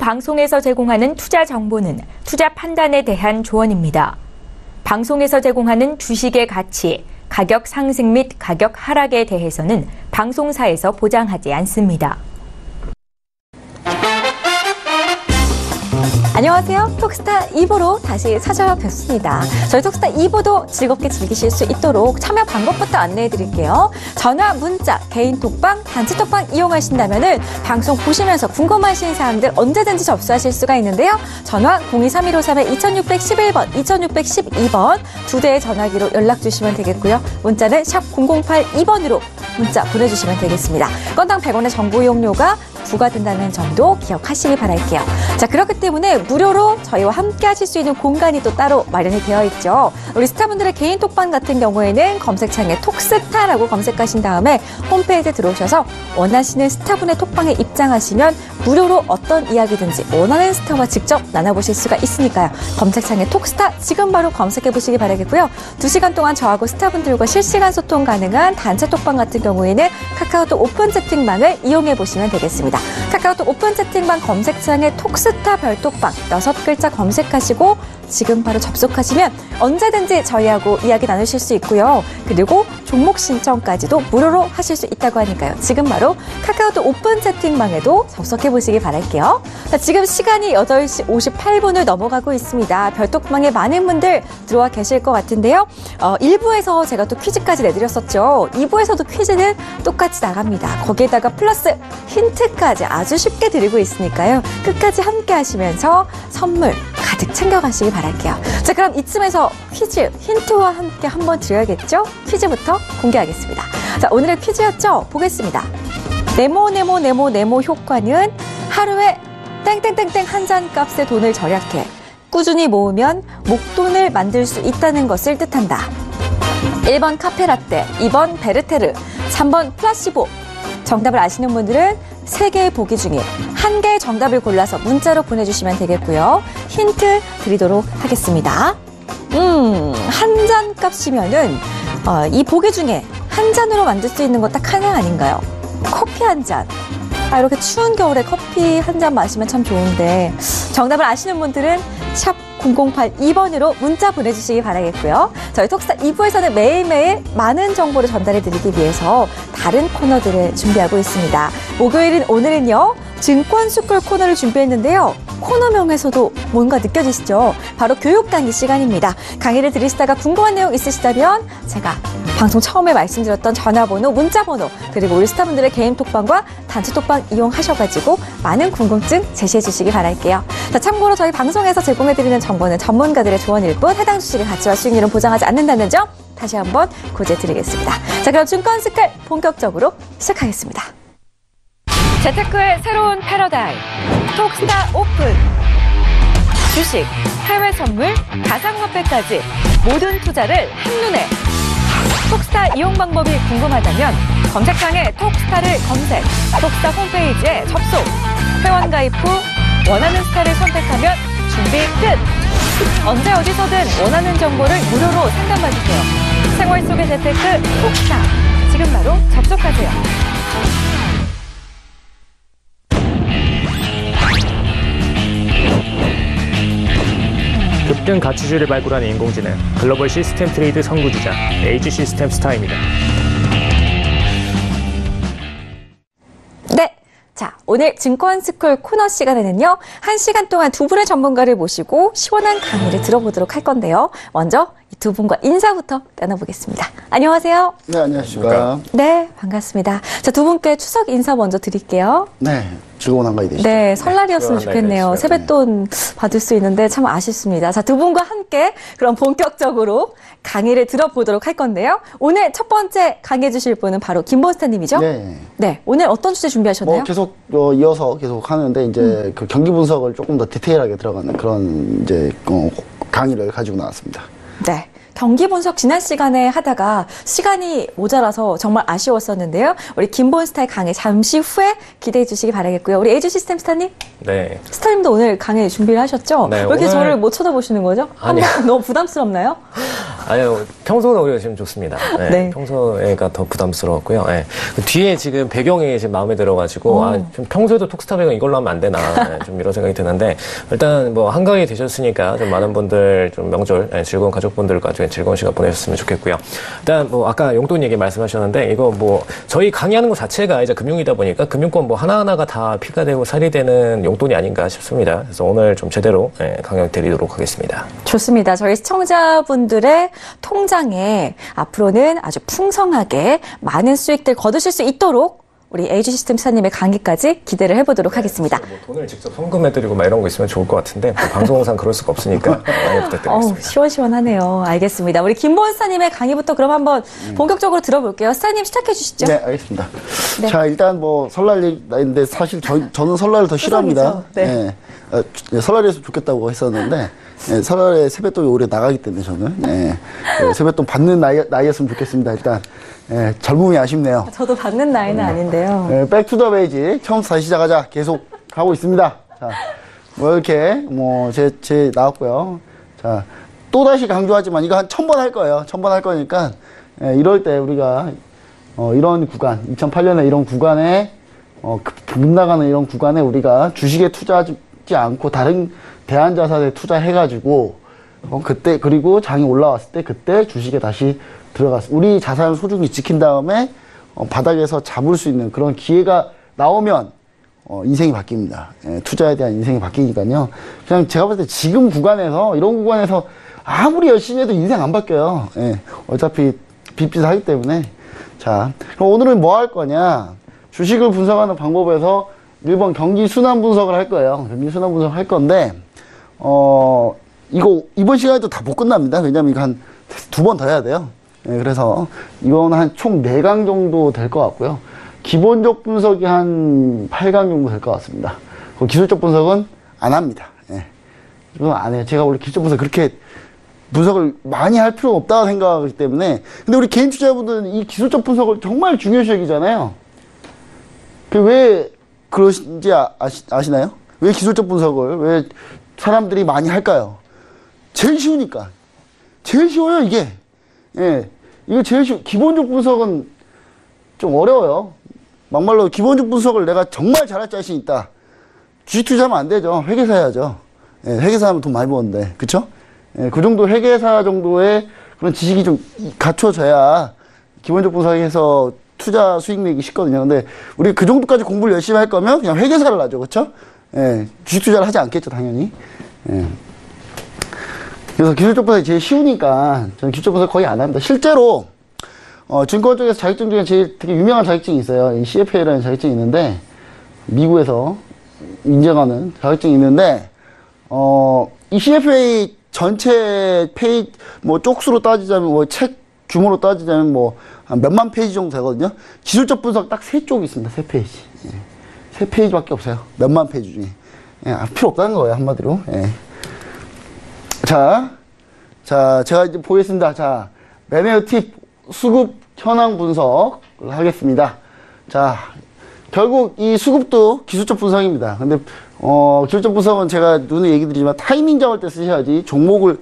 방송에서 제공하는 투자 정보는 투자 판단에 대한 조언입니다. 방송에서 제공하는 주식의 가치, 가격 상승 및 가격 하락에 대해서는 방송사에서 보장하지 않습니다. 안녕하세요. 톡스타 2부로 다시 찾아뵙습니다. 저희 톡스타 2부도 즐겁게 즐기실 수 있도록 참여 방법부터 안내해 드릴게요. 전화, 문자, 개인 톡방, 단체 톡방 이용하신다면 방송 보시면서 궁금하신 사항들 언제든지 접수하실 수가 있는데요. 전화 023153-2611번, 2612번 두 대의 전화기로 연락 주시면 되겠고요. 문자는 샵 0082번으로 문자 보내주시면 되겠습니다. 건당 100원의 정보 이용료가 부과된다는 점도 기억하시기 바랄게요. 자, 그렇기 때문에 무료로 저희와 함께 하실 수 있는 공간이 또 따로 마련이 되어 있죠. 우리 스타분들의 개인 톡방 같은 경우에는 검색창에 톡스타라고 검색하신 다음에 홈페이지에 들어오셔서 원하시는 스타분의 톡방에 입장하시면 무료로 어떤 이야기든지 원하는 스타와 직접 나눠보실 수가 있으니까요. 검색창에 톡스타 지금 바로 검색해보시기 바라겠고요. 2시간 동안 저하고 스타분들과 실시간 소통 가능한 단체 톡방 같은 경우에는 카카오톡 오픈 채팅방을 이용해보시면 되겠습니다. 카카오톡 오픈 채팅방 검색창에 톡스타 별톡방 6글자 검색하시고 지금 바로 접속하시면 언제든지 저희하고 이야기 나누실 수 있고요. 그리고 종목 신청까지도 무료로 하실 수 있다고 하니까요. 지금 바로 카카오톡 오픈 채팅방에도 접속해보시기 바랄게요. 자, 지금 시간이 8시 58분을 넘어가고 있습니다. 별톡방에 많은 분들 들어와 계실 것 같은데요. 1부에서 제가 또 퀴즈까지 내드렸었죠. 2부에서도 퀴즈는 똑같이 나갑니다. 거기에다가 플러스 힌트까지 아주 쉽게 드리고 있으니까요. 끝까지 함께 하시면서 선물 가득 챙겨가시기 바랄게요. 자, 그럼 이쯤에서 퀴즈, 힌트와 함께 한번 드려야겠죠? 퀴즈부터 공개하겠습니다. 자, 오늘의 퀴즈였죠? 보겠습니다. 네모 효과는 하루에 땡땡땡땡 한 잔 값의 돈을 절약해 꾸준히 모으면 목돈을 만들 수 있다는 것을 뜻한다. 1번 카페라떼, 2번 베르테르, 3번 플라시보. 정답을 아시는 분들은 3개의 보기 중에 1개의 정답을 골라서 문자로 보내주시면 되겠고요. 힌트 드리도록 하겠습니다. 한 잔 값이면은 이 보기 중에 한 잔으로 만들 수 있는 거 딱 하나 아닌가요? 커피 한 잔. 이렇게 추운 겨울에 커피 한 잔 마시면 참 좋은데 정답을 아시는 분들은 샵 0082번으로 문자 보내주시기 바라겠고요. 저희 톡스타 2부에서는 매일매일 많은 정보를 전달해드리기 위해서 다른 코너들을 준비하고 있습니다. 목요일인 오늘은요. 증권스쿨 코너를 준비했는데요. 코너명에서도 뭔가 느껴지시죠? 바로 교육 강의 시간입니다. 강의를 들으시다가 궁금한 내용 있으시다면 제가 방송 처음에 말씀드렸던 전화번호, 문자번호, 그리고 우리 스타분들의 개인 톡방과 단체 톡방 이용하셔가지고 많은 궁금증 제시해 주시기 바랄게요. 자, 참고로 저희 방송에서 제공해드리는 정보는 전문가들의 조언일 뿐 해당 주식의 가치와 수익률은 보장하지 않는다는 점 다시 한번 고지해드리겠습니다. 자, 그럼 증권스쿨 본격적으로 시작하겠습니다. 재테크의 새로운 패러다임, 톡스타 오픈. 주식, 해외 선물, 가상화폐까지 모든 투자를 한눈에. 톡스타 이용 방법이 궁금하다면 검색창에 톡스타를 검색, 톡스타 홈페이지에 접속, 회원 가입 후 원하는 스타를 선택하면 준비 끝! 언제 어디서든 원하는 정보를 무료로 상담받으세요. 생활 속의 재테크 톡스타, 지금 바로 접속하세요. 급등 가치주를 발굴하는 인공지능 글로벌 시스템 트레이드 선구주자 에이지 시스템 스타입니다. 네. 자, 오늘 증권스쿨 코너 시간에는요. 1시간 동안 두 분의 전문가를 모시고 시원한 강의를 들어보도록 할 건데요. 먼저 이 두 분과 인사부터 나눠보겠습니다. 안녕하세요. 네, 안녕하십니까. 네, 반갑습니다. 자, 두 분께 추석 인사 먼저 드릴게요. 네, 즐거운 한가위 되시죠. 네, 설날이었으면 좋겠네요. 세뱃돈 받을 수 있는데 참 아쉽습니다. 자, 두 분과 함께 그럼 본격적으로 강의를 들어보도록 할 건데요. 오늘 첫 번째 강의해 주실 분은 바로 김본스타님이죠? 네. 네, 오늘 어떤 주제 준비하셨나요? 계속 이어서 계속 하는데 이제 그 경기 분석을 조금 더 디테일하게 들어가는 그런 이제 강의를 가지고 나왔습니다. 네. 경기 분석 지난 시간에 하다가 시간이 모자라서 정말 아쉬웠었는데요. 우리 김본스타의 강의 잠시 후에 기대해 주시기 바라겠고요. 우리 에이지 시스템 스타님? 네. 스타님도 오늘 강의 준비를 하셨죠? 네, 왜 이렇게 오늘... 저를 못 쳐다보시는 거죠? 아니요. 너무 부담스럽나요? 아유, 평소가 오히려 지금 좋습니다. 네, 네. 평소에가 더 부담스러웠고요. 네. 뒤에 지금 배경이 지금 마음에 들어가지고, 좀 평소에도 톡스타 배경 이걸로 하면 안 되나, 네, 좀 이런 생각이 드는데, 일단 뭐 한가위 되셨으니까 좀 많은 분들 좀 명절, 즐거운 가족분들과 좀 즐거운 시간 보내셨으면 좋겠고요. 일단 뭐 아까 용돈 얘기 말씀하셨는데, 이거 뭐 저희 강의하는 것 자체가 이제 금융이다 보니까 금융권 뭐 하나하나가 다 피가 되고 살이 되는 용돈이 아닌가 싶습니다. 그래서 오늘 좀 제대로 강연 드리도록 하겠습니다. 좋습니다. 저희 시청자분들의 통장에 앞으로는 아주 풍성하게 많은 수익들 거두실 수 있도록 우리 AG 시스템사님의 강의까지 기대를 해보도록 하겠습니다. 뭐 돈을 직접 송금해드리고 막 이런 거 있으면 좋을 것 같은데 뭐 방송상 그럴 수가 없으니까 많이 부탁드리겠습니다. 시원시원하네요. 알겠습니다. 우리 김보은사님의 강의부터 그럼 한번 본격적으로 들어볼게요. 사님 시작해 주시죠. 네, 알겠습니다. 네. 자, 일단 뭐 설날 얘기인데 사실 저는 설날을 더 싫어합니다. 네. 설날이었으면 좋겠다고 했었는데 설날에 세뱃돈이 올해 나가기 때문에 저는 세뱃돈 받는 나이였으면 좋겠습니다. 일단 젊음이 아쉽네요. 저도 받는 나이는 아닌데요. 백투더 베이직 처음부터 다시 시작하자 계속 가고 있습니다. 자, 뭐 이렇게 제 나왔고요. 자, 또 다시 강조하지만 이거 한 1000번 할 거예요. 1000번 할 거니까 이럴 때 우리가 이런 구간 2008년에 이런 구간에 급 나가는 이런 구간에 우리가 주식에 투자하지 않고 다른 대안자산에 투자해가지고 그때 그리고 장이 올라왔을 때 그때 주식에 다시 들어갔어. 우리 자산을 소중히 지킨 다음에 바닥에서 잡을 수 있는 그런 기회가 나오면 인생이 바뀝니다. 투자에 대한 인생이 바뀌니까요. 그냥 제가 봤을 때 지금 구간에서 이런 구간에서 아무리 열심히 해도 인생 안 바뀌어요. 어차피 빚하기 때문에. 자, 그럼 오늘은 뭐 할 거냐? 주식을 분석하는 방법에서 1번 경기 순환 분석을 할 거예요. 경기 순환 분석을 할 건데 이거 이번 시간에도 다 못 끝납니다. 왜냐면 이거 한 2번 더 해야 돼요. 그래서 이거는 한 총 4강 정도 될 것 같고요. 기본적 분석이 한 8강 정도 될 것 같습니다. 기술적 분석은 안 합니다. 이건 안 해요. 제가 원래 기술적 분석 그렇게 분석을 많이 할 필요가 없다고 생각하기 때문에. 근데 우리 개인 투자자분들은 이 기술적 분석을 정말 중요시 여기잖아요. 왜 그러신지 아시나요? 왜 기술적 분석을 왜 사람들이 많이 할까요? 제일 쉬우니까. 제일 쉬워요, 이게. 이거 제일 기본적 분석은 좀 어려워요. 막말로 기본적 분석을 내가 정말 잘할 자신 있다. 주식 투자하면 안 되죠. 회계사 해야죠. 회계사 하면 돈 많이 버는데. 그쵸? 그 정도 회계사 정도의 그런 지식이 좀 갖춰져야 기본적 분석에서 투자 수익 내기 쉽거든요. 근데 우리 그 정도까지 공부를 열심히 할 거면 그냥 회계사를 하죠. 그쵸? 주식 투자를 하지 않겠죠, 당연히. 그래서 기술적 분석이 제일 쉬우니까 저는 기술적 분석 거의 안 합니다. 실제로 증권 쪽에서 자격증 중에 제일 되게 유명한 자격증이 있어요. 이 CFA라는 자격증이 있는데 미국에서 인정하는 자격증이 있는데 이 CFA 전체 페이지 뭐 쪽수로 따지자면 뭐 책 규모로 따지자면 뭐 한 몇만 페이지 정도 되거든요. 기술적 분석 딱 3쪽이 있습니다. 3페이지. 3페이지밖에 없어요. 몇만 페이지 중에. 필요 없다는 거예요, 한마디로. 자, 제가 이제 보겠습니다. 자, 매매의 팁, 수급 현황 분석을 하겠습니다. 자, 결국 이 수급도 기술적 분석입니다. 근데, 기술적 분석은 제가 눈에 얘기 드리지만 타이밍 잡을 때 쓰셔야지 종목을,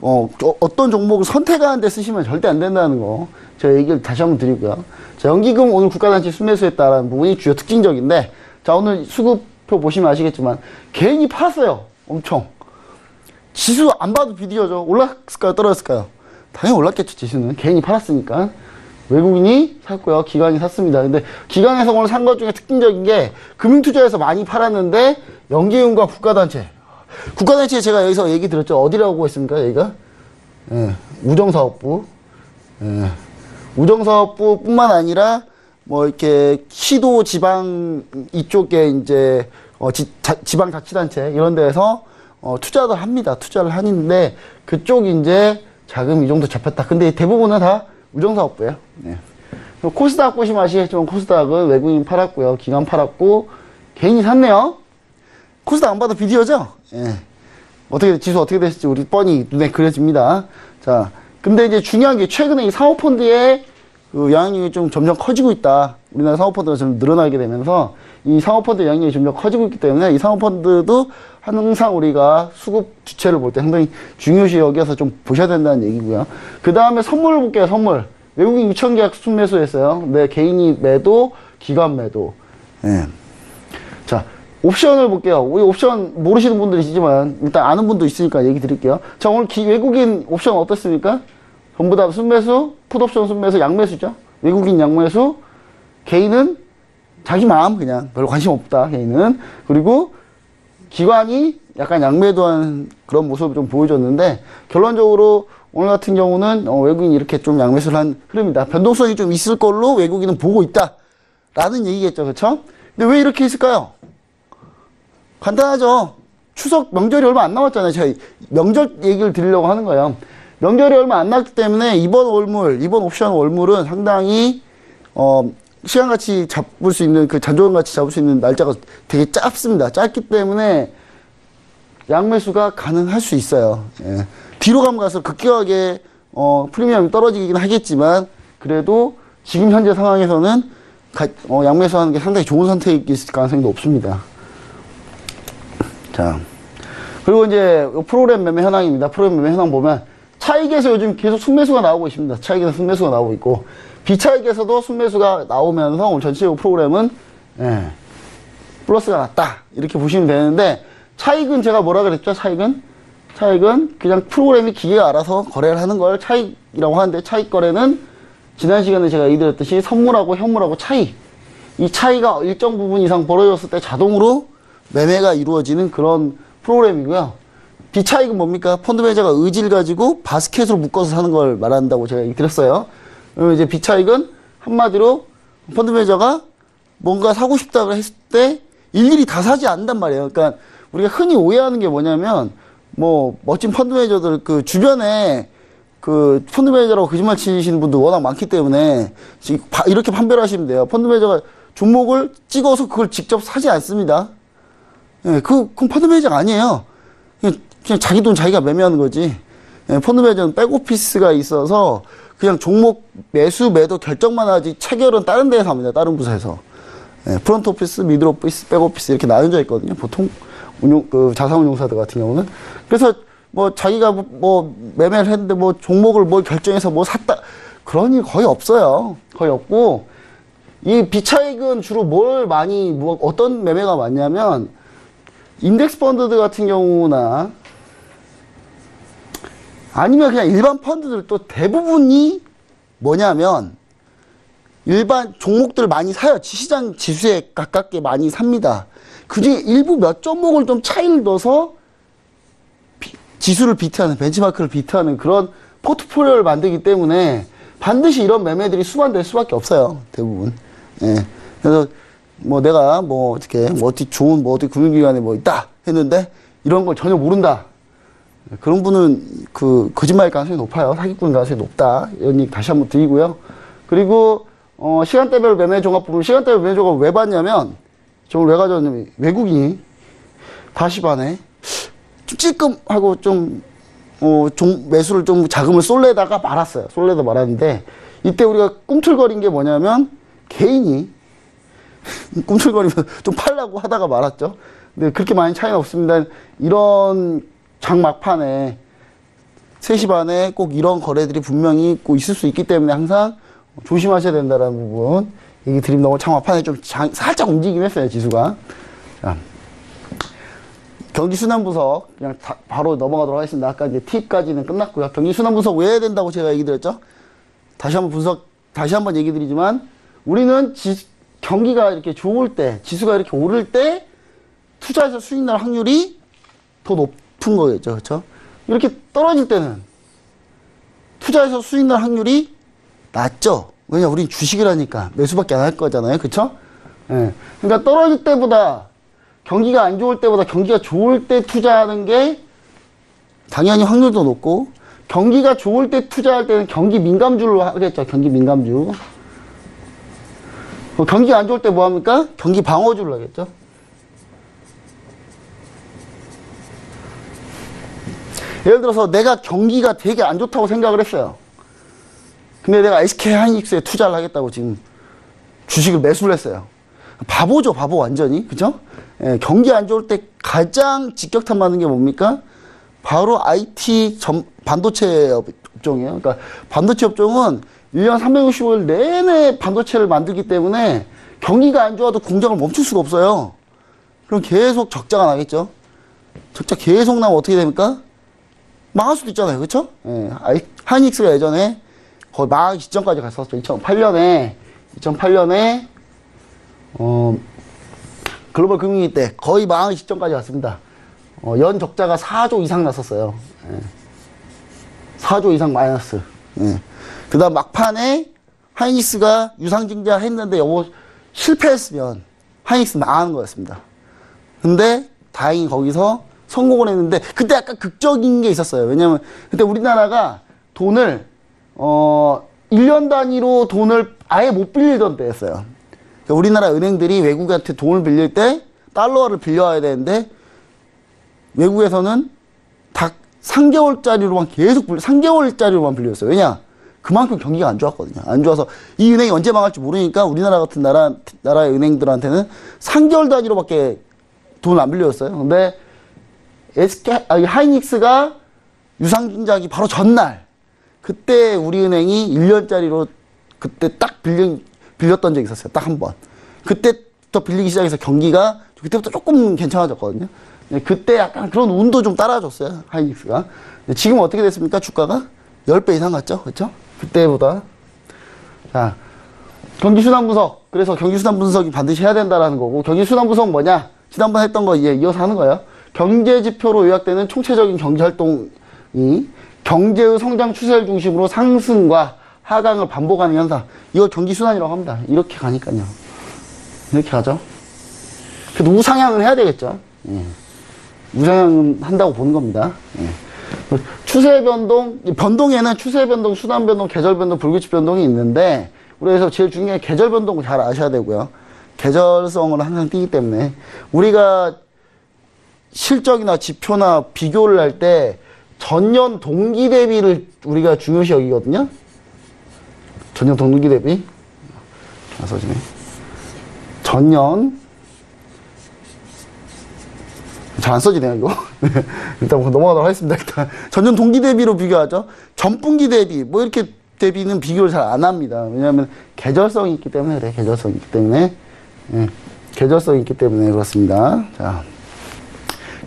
어떤 종목을 선택하는 데 쓰시면 절대 안 된다는 거. 제가 얘기를 다시 한번 드리고요. 자, 연기금 오늘 국가단체 순매수했다라는 부분이 주요 특징적인데, 자, 오늘 수급표 보시면 아시겠지만, 개인이 팔았어요. 엄청. 지수 안 봐도 비디오죠. 올랐을까요? 떨어졌을까요? 당연히 올랐겠죠, 지수는. 개인이 팔았으니까. 외국인이 샀고요. 기관이 샀습니다. 근데 기관에서 오늘 산 것 중에 특징적인 게 금융투자에서 많이 팔았는데 연기금과 국가단체. 국가단체 제가 여기서 얘기 드렸죠. 어디라고 했습니까, 여기가? 우정사업부. 우정사업부 뿐만 아니라 뭐 이렇게 시도 지방 이쪽에 이제 지방자치단체 이런 데에서 투자도 합니다. 투자를 하는데 그쪽 이제 자금 이 정도 잡혔다. 근데 대부분은 다 우정사업부예요. 코스닥 보시면 아시겠지만 코스닥은 외국인 팔았고요. 기관 팔았고 개인이 샀네요. 코스닥 안 봐도 비디오죠? 지수 어떻게 됐을지 우리 뻔히 눈에 그려집니다. 자, 근데 이제 중요한 게 최근에 이 사모펀드의 그 영향력이 좀 점점 커지고 있다. 우리나라 사모펀드가 좀 늘어나게 되면서 이 사모펀드 영향력이 점점 커지고 있기 때문에 이 사모펀드도 항상 우리가 수급 주체를 볼 때 상당히 중요시 여겨서 좀 보셔야 된다는 얘기고요. 그 다음에 선물을 볼게요. 선물. 외국인 6천 계약 순매수했어요. 네, 개인이 매도, 기관 매도. 예. 자, 옵션을 볼게요. 우리 옵션 모르시는 분들이 있지만 일단 아는 분도 있으니까 얘기 드릴게요. 자, 오늘 외국인 옵션 어떻습니까? 전부 다 순매수, 풋옵션 순매수, 양매수죠. 외국인 양매수, 개인은 자기 마음 그냥 별로 관심 없다. 개인은. 그리고 기관이 약간 양매도한 그런 모습을 좀 보여줬는데 결론적으로 오늘 같은 경우는 외국인이 이렇게 좀 양매수를 한 흐름이다. 변동성이 좀 있을 걸로 외국인은 보고 있다. 라는 얘기겠죠. 그렇죠? 근데 왜 이렇게 있을까요? 간단하죠. 추석 명절이 얼마 안 남았잖아요. 제가 명절 얘기를 드리려고 하는 거예요. 명절이 얼마 안 남았기 때문에 이번 옵션 월물은 상당히 시간같이 잡을 수 있는 그 잔존같이 잡을 수 있는 날짜가 되게 짧습니다. 짧기 때문에 양매수가 가능할 수 있어요. 예. 뒤로 가서 급격하게 프리미엄이 떨어지긴 하겠지만 그래도 지금 현재 상황에서는 양매수하는 게 상당히 좋은 선택일 가능성이 높습니다. 자, 그리고 이제 프로그램 매매 현황입니다. 프로그램 매매 현황 보면 차익에서 요즘 계속 순매수가 나오고 있습니다. 차익에서 순매수가 나오고 있고 비차익에서도 순매수가 나오면서 오늘 전체적으로 프로그램은 플러스가 났다 이렇게 보시면 되는데 차익은 제가 뭐라 그랬죠? 차익은 그냥 프로그램이 기계가 알아서 거래를 하는 걸 차익이라고 하는데 차익 거래는 지난 시간에 제가 얘기드렸듯이 선물하고 현물하고 차이 이 차이가 일정 부분 이상 벌어졌을 때 자동으로 매매가 이루어지는 그런 프로그램이고요. 비차익은 뭡니까? 펀드 매니저가 의지를 가지고 바스켓으로 묶어서 사는 걸 말한다고 제가 얘기드렸어요. 그러면 이제 비차익은 한마디로 펀드 매니저가 뭔가 사고 싶다고 했을 때 일일이 다 사지 않는단 말이에요. 그러니까 우리가 흔히 오해하는 게 뭐냐면 뭐 멋진 펀드 매니저들 그 주변에 그 펀드 매니저라고 거짓말 치시는 분들 워낙 많기 때문에 이렇게 판별을 하시면 돼요. 펀드 매니저가 종목을 찍어서 그걸 직접 사지 않습니다. 예, 그건 펀드 매니저가 아니에요. 그냥 자기 돈 자기가 매매하는 거지. 예, 펀드 매니저는 백오피스가 있어서 그냥 종목 매수 매도 결정만 하지 체결은 다른 데에서 합니다. 다른 부서에서. 예, 프론트 오피스, 미들 오피스, 백 오피스 이렇게 나눠져 있거든요. 보통 자산운용사들 같은 경우는. 그래서 뭐 자기가 뭐 매매를 했는데 뭐 종목을 뭘 결정해서 뭐 샀다 그런 일 거의 없어요. 거의 없고 이 비차익은 주로 어떤 매매가 많냐면 인덱스 펀드들 같은 경우나 아니면 그냥 일반 펀드들 또 대부분이 뭐냐면 일반 종목들 많이 사요. 시장 지수에 가깝게 많이 삽니다. 그중에 일부 몇 종목을 좀 차이를 넣어서 지수를 비트하는 벤치마크를 비트하는 그런 포트폴리오를 만들기 때문에 반드시 이런 매매들이 수반될 수밖에 없어요. 대부분. 예. 그래서 뭐 내가 뭐 어떻게 좋은 어디 금융기관에 뭐 있다 했는데 이런 걸 전혀 모른다. 그런 분은 그 거짓말일 가능성이 높아요. 사기꾼 가능성이 높다. 이런 얘기 다시 한번 드리고요. 그리고 시간대별 매매 종합 부분 시간대별 매매 종합을 왜 봤냐면 저걸 왜 가져왔냐면 외국인이 다시 반에 좀 찔끔하고 좀 매수를 좀 자금을 쏠래다가 말았어요. 쏠래다 말았는데 이때 우리가 꿈틀거린 게 뭐냐면 개인이 꿈틀거리면서 좀 팔라고 하다가 말았죠. 근데 그렇게 많이 차이는 없습니다. 이런 장 막판에 3시 반에 꼭 이런 거래들이 분명히 꼭 있을 수 있기 때문에 항상 조심하셔야 된다는 부분 얘기 드립니다. 장 막판에 좀 살짝 움직이긴 했어요. 지수가. 자, 경기순환분석 그냥 바로 넘어가도록 하겠습니다. 아까 이제 팁까지는 끝났고요. 경기순환분석 왜 해야 된다고 제가 얘기 드렸죠? 다시 한번 얘기 드리지만 우리는 경기가 이렇게 좋을 때, 지수가 이렇게 오를 때 투자해서 수익 날 확률이 더 높은 거겠죠. 그렇죠? 이렇게 떨어질 때는 투자해서 수익 날 확률이 낮죠. 왜냐 우린 주식을 하니까 매수밖에 안 할 거잖아요. 그렇죠? 예. 그러니까 떨어질 때보다 경기가 안 좋을 때보다 경기가 좋을 때 투자하는 게 당연히 확률도 높고 경기가 좋을 때 투자할 때는 경기 민감주로 하겠죠. 경기 민감주. 경기가 안 좋을 때 뭐 합니까? 경기 방어주를 하겠죠. 예를 들어서 내가 경기가 되게 안 좋다고 생각을 했어요. 근데 내가 SK 하이닉스에 투자를 하겠다고 지금 주식을 매수를 했어요. 바보죠, 바보 완전히. 그죠? 예, 경기 안 좋을 때 가장 직격탄 맞는 게 뭡니까? 바로 IT 반도체 업종이에요. 그러니까 반도체 업종은 1년 365일 내내 반도체를 만들기 때문에 경기가 안 좋아도 공장을 멈출 수가 없어요. 그럼 계속 적자가 나겠죠. 적자 계속 나면 어떻게 됩니까? 망할 수도 있잖아요. 그렇죠? 예, 하이닉스가 예전에 거의 망하기 직전까지 갔었죠. 2008년에 글로벌 금융위기 때 거의 망하기 직전까지 왔습니다. 연 적자가 4조 이상 났었어요. 예. 4조 이상 마이너스. 예. 그 다음 막판에 하이닉스가 유상증자 했는데 요거 실패했으면 하이닉스 망하는 거였습니다. 근데 다행히 거기서 성공을 했는데 그때 약간 극적인 게 있었어요. 왜냐면 그때 우리나라가 돈을 1년 단위로 돈을 아예 못 빌리던 때였어요. 그러니까 우리나라 은행들이 외국한테 돈을 빌릴 때 달러를 빌려와야 되는데 외국에서는 다 3개월짜리로만 계속 3개월짜리로만 빌렸어요. 왜냐? 그만큼 경기가 안 좋았거든요. 안 좋아서 이 은행이 언제 망할지 모르니까 우리나라 같은 나라의 은행들한테는 3개월 단위로밖에 돈을 안 빌려줬어요. 근데 하이닉스가 유상증자하기 바로 전날 그때 우리은행이 1년짜리로 그때 딱 빌렸던 적이 있었어요. 딱 한 번. 그때부터 빌리기 시작해서 경기가 그때부터 조금 괜찮아졌거든요. 그때 약간 그런 운도 좀 따라줬어요. 하이닉스가. 지금 어떻게 됐습니까? 주가가 10배 이상 갔죠? 그렇죠? 그때보다. 자, 경기순환 분석. 그래서 경기순환 분석이 반드시 해야 된다라는 거고, 경기순환 분석 뭐냐? 지난번 했던 거 이어서 하는 거예요. 경제지표로 요약되는 총체적인 경제활동이 경제의 성장 추세를 중심으로 상승과 하강을 반복하는 현상. 이걸 경기순환이라고 합니다. 이렇게 가니까요. 이렇게 가죠. 그래도 우상향은 해야 되겠죠. 예. 우상향은 한다고 보는 겁니다. 예. 추세 변동, 변동에는 추세 변동, 순환 변동, 계절 변동, 불규칙 변동이 있는데, 그래서 제일 중요한 계절 변동을 잘 아셔야 되고요. 계절성을 항상 띄기 때문에 우리가 실적이나 지표나 비교를 할 때 전년 동기 대비를 우리가 중요시 여기거든요. 전년 동기 대비. 잘 써지네. 전년. 잘 안 써지네요, 이거. 일단 넘어가도록 하겠습니다. 일단 전년 동기 대비로 비교하죠. 전분기 대비, 뭐 이렇게 대비는 비교를 잘 안 합니다. 왜냐하면 계절성이 있기 때문에 그래. 계절성이 있기 때문에. 예, 계절성이 있기 때문에 그렇습니다. 자,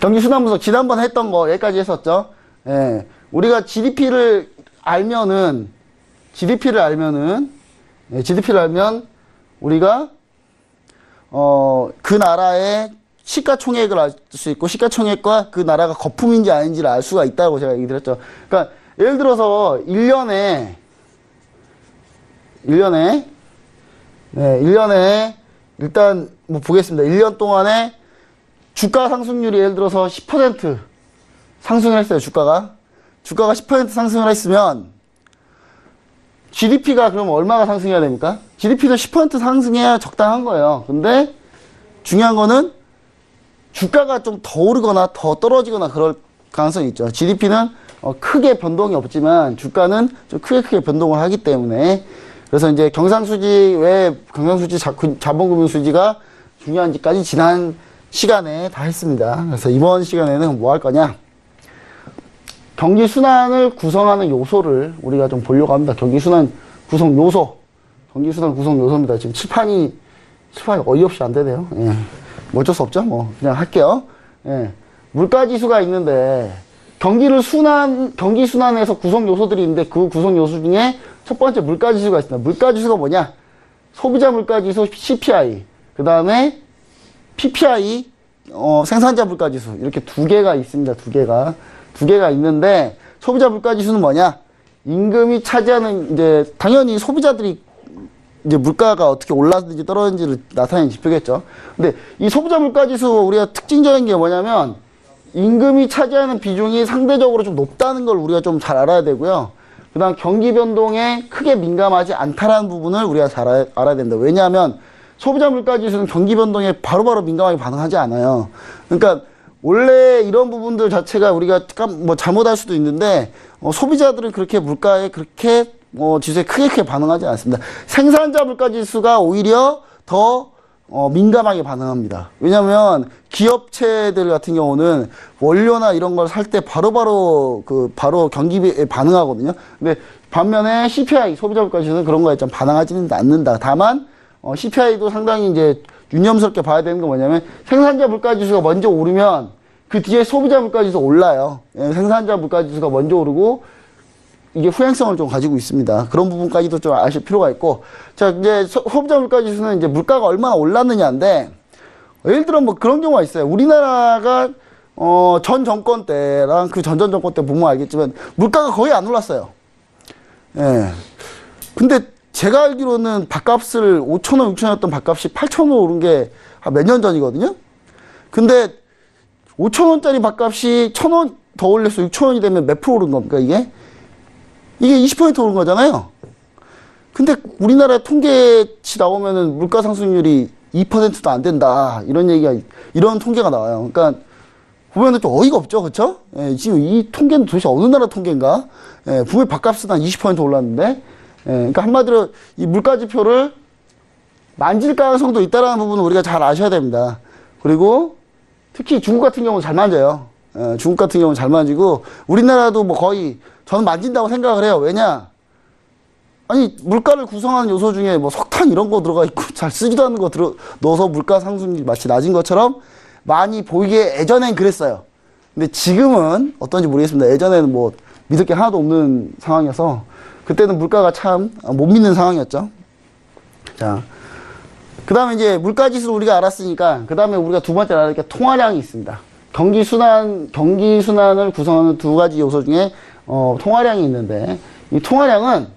경기 순환 분석 지난번 했던 거 여기까지 했었죠. 예, 우리가 GDP를 알면 우리가 그 나라의 시가총액을 알 수 있고 시가총액과 그 나라가 거품인지 아닌지를 알 수가 있다고 제가 얘기 드렸죠. 그러니까 예를 들어서 1년에 일단 뭐 보겠습니다. 1년 동안에 주가 상승률이 예를 들어서 10% 상승을 했어요. 주가가 10% 상승을 했으면 GDP가 그럼 얼마가 상승해야 됩니까? GDP도 10% 상승해야 적당한 거예요. 근데 중요한 거는 주가가 좀 더 오르거나 더 떨어지거나 그럴 가능성이 있죠. GDP는 크게 변동이 없지만 주가는 좀 크게 변동을 하기 때문에 그래서 이제 경상수지 왜 경상수지 자본금융수지가 중요한지까지 지난 시간에 다 했습니다. 그래서 이번 시간에는 뭐 할 거냐? 경기순환을 구성하는 요소를 우리가 좀 보려고 합니다. 경기순환 구성 요소입니다. 지금 칠판이 어이없이 안 되네요. 예. 뭐 어쩔 수 없죠. 뭐 그냥 할게요. 예. 물가지수가 있는데 경기순환에서 구성 요소들이 있는데 그 구성 요소 중에 첫 번째 물가지수가 있습니다. 물가지수가 뭐냐? 소비자 물가지수 CPI, 그 다음에 PPI, 생산자 물가지수 이렇게 두 개가 있습니다. 두 개가 있는데 소비자 물가지수는 뭐냐? 임금이 차지하는 이제 당연히 소비자들이 이제 물가가 어떻게 올랐는지 떨어졌는지를 나타내는 지표겠죠. 근데 이 소비자 물가지수 우리가 특징적인 게 뭐냐면 임금이 차지하는 비중이 상대적으로 좀 높다는 걸 우리가 좀 잘 알아야 되고요. 그 다음 경기 변동에 크게 민감하지 않다라는 부분을 우리가 잘 알아야 된다. 왜냐하면 소비자 물가지수는 경기 변동에 바로바로 민감하게 반응하지 않아요. 그러니까 원래 이런 부분들 자체가 우리가 뭐 잘못할 수도 있는데 소비자들은 그렇게 물가에 그렇게 지수에 크게 반응하지 않습니다. 생산자 물가지수가 오히려 더 민감하게 반응합니다. 왜냐하면 기업체들 같은 경우는 원료나 이런 걸 살 때 바로 경기에 반응하거든요. 근데 반면에 CPI, 소비자 물가지수는 그런 거에 좀 반응하지는 않는다. 다만 CPI도 상당히 이제 유념스럽게 봐야 되는 건 뭐냐면 생산자 물가지수가 먼저 오르면 그 뒤에 소비자 물가지수가 올라요. 생산자 물가지수가 먼저 오르고 이게 후행성을 좀 가지고 있습니다. 그런 부분까지도 좀 아실 필요가 있고, 자, 이제 소비자 물가지수는 이제 물가가 얼마나 올랐느냐인데, 예를 들어 뭐 그런 경우가 있어요. 우리나라가, 전 정권 때랑 그 전전 정권 때 보면 알겠지만, 물가가 거의 안 올랐어요. 예. 근데 제가 알기로는 밥값을 5,000원, 6,000원이었던 밥값이 8,000원 오른 게 한 몇 년 전이거든요? 근데 5,000원짜리 밥값이 1,000원 더 올려서 6,000원이 되면 몇 프로 오른 겁니까, 이게? 이게 20% 오른 거잖아요. 근데 우리나라 통계치 나오면은 물가 상승률이 2%도 안 된다. 이런 통계가 나와요. 그러니까 보면은 좀 어이가 없죠. 그쵸? 예, 지금 이 통계는 도대체 어느 나라 통계인가? 예, 분명히 밥값은 한 20% 올랐는데, 예, 그러니까 한마디로 이 물가 지표를 만질 가능성도 있다라는 부분은 우리가 잘 아셔야 됩니다. 그리고 특히 중국 같은 경우는 잘 만져요. 예, 중국 같은 경우는 잘 만지고, 우리나라도 뭐 거의 저는 만진다고 생각을 해요. 왜냐? 아니, 물가를 구성하는 요소 중에 뭐 석탄 이런 거 들어가 있고 잘 쓰지도 않는 거 넣어서 물가 상승률이 마치 낮은 것처럼 많이 보이게 예전엔 그랬어요. 근데 지금은 어떤지 모르겠습니다. 예전에는 뭐 믿을 게 하나도 없는 상황이어서 그때는 물가가 참 못 믿는 상황이었죠. 자, 그 다음에 이제 물가 지수를 우리가 알았으니까 그 다음에 우리가 두 번째 알아야 될 게 통화량이 있습니다. 경기 순환을 구성하는 두 가지 요소 중에 통화량이 있는데, 이 통화량은,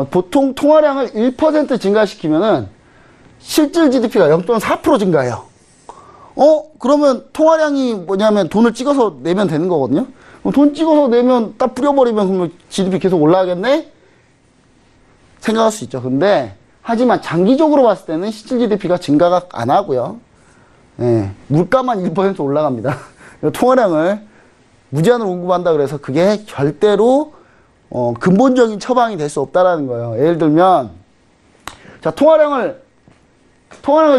보통 통화량을 1% 증가시키면은 실질 GDP가 0.4% 증가해요. 그러면 통화량이 뭐냐면 돈을 찍어서 내면 되는 거거든요. 돈 찍어서 내면 딱 뿌려버리면 그러면 GDP 계속 올라가겠네? 생각할 수 있죠. 근데, 하지만 장기적으로 봤을 때는 실질 GDP가 증가가 안 하고요. 예, 물가만 1% 올라갑니다. 통화량을 무제한으로 공급한다 그래서 그게 절대로 근본적인 처방이 될 수 없다라는 거예요. 예를 들면 자, 통화량을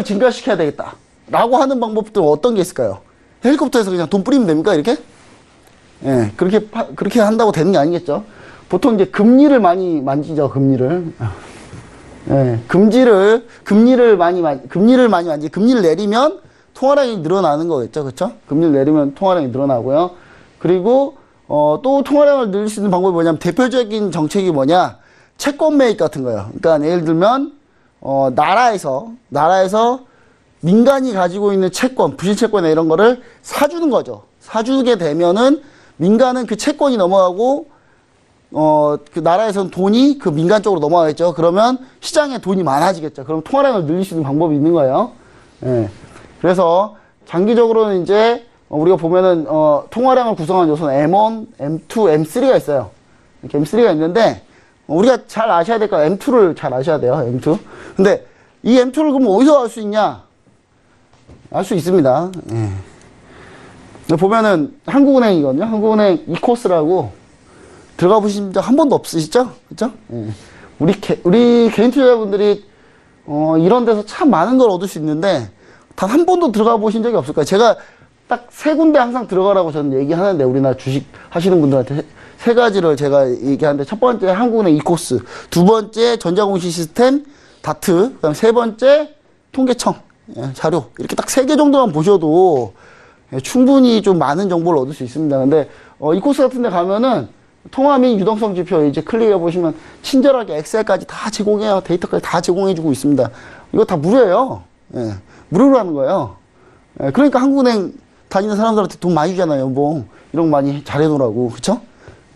증가시켜야 되겠다 라고 하는 방법도 어떤 게 있을까요? 헬리콥터에서 그냥 돈 뿌리면 됩니까? 이렇게? 예, 그렇게 한다고 되는 게 아니겠죠. 보통 이제 금리를 많이 만지죠. 금리를 내리면 통화량이 늘어나는 거겠죠. 그쵸? 금리를 내리면 통화량이 늘어나고요. 그리고, 또 통화량을 늘릴 수 있는 방법이 뭐냐면 대표적인 정책이 뭐냐? 채권 매입 같은 거예요. 그러니까 예를 들면, 나라에서 민간이 가지고 있는 채권, 부실채권이나 이런 거를 사주는 거죠. 사주게 되면은 민간은 그 채권이 넘어가고, 그 나라에서는 돈이 그 민간 쪽으로 넘어가겠죠. 그러면 시장에 돈이 많아지겠죠. 그럼 통화량을 늘릴 수 있는 방법이 있는 거예요. 예. 그래서 장기적으로는 이제 우리가 보면은 통화량을 구성하는 요소는 M1, M2, M3가 있어요. 이렇게 M3가 있는데 우리가 잘 아셔야 될 거 M2를 잘 아셔야 돼요. M2. 근데 이 M2를 그럼 어디서 알 수 있냐? 알 수 있습니다. 예. 보면은 한국은행이거든요. 한국은행 이코스라고 들어가 보신 적 한 번도 없으시죠? 그죠? 예. 우리 개인 투자자분들이 이런 데서 참 많은 걸 얻을 수 있는데 단 한 번도 들어가 보신 적이 없을 거예요. 제가 딱 세 군데 항상 들어가라고 저는 얘기하는데, 우리나라 주식 하시는 분들한테 세 가지를 제가 얘기하는데, 첫 번째 한국은행 이코스, 두 번째 전자공시 시스템 다트, 그다음 세 번째 통계청 자료, 이렇게 딱 세 개 정도만 보셔도 충분히 좀 많은 정보를 얻을 수 있습니다. 근데 이코스 같은 데 가면은 통화 및 유동성 지표 이제 클릭해 보시면 친절하게 엑셀까지 다 제공해요. 데이터까지 다 제공해 주고 있습니다. 이거 다 무료예요. 예. 무료로 하는 거예요. 예. 그러니까 한국은행 다니는 사람들한테 돈 많이 주잖아요. 뭐 이런 거 많이 잘해놓으라고. 그쵸?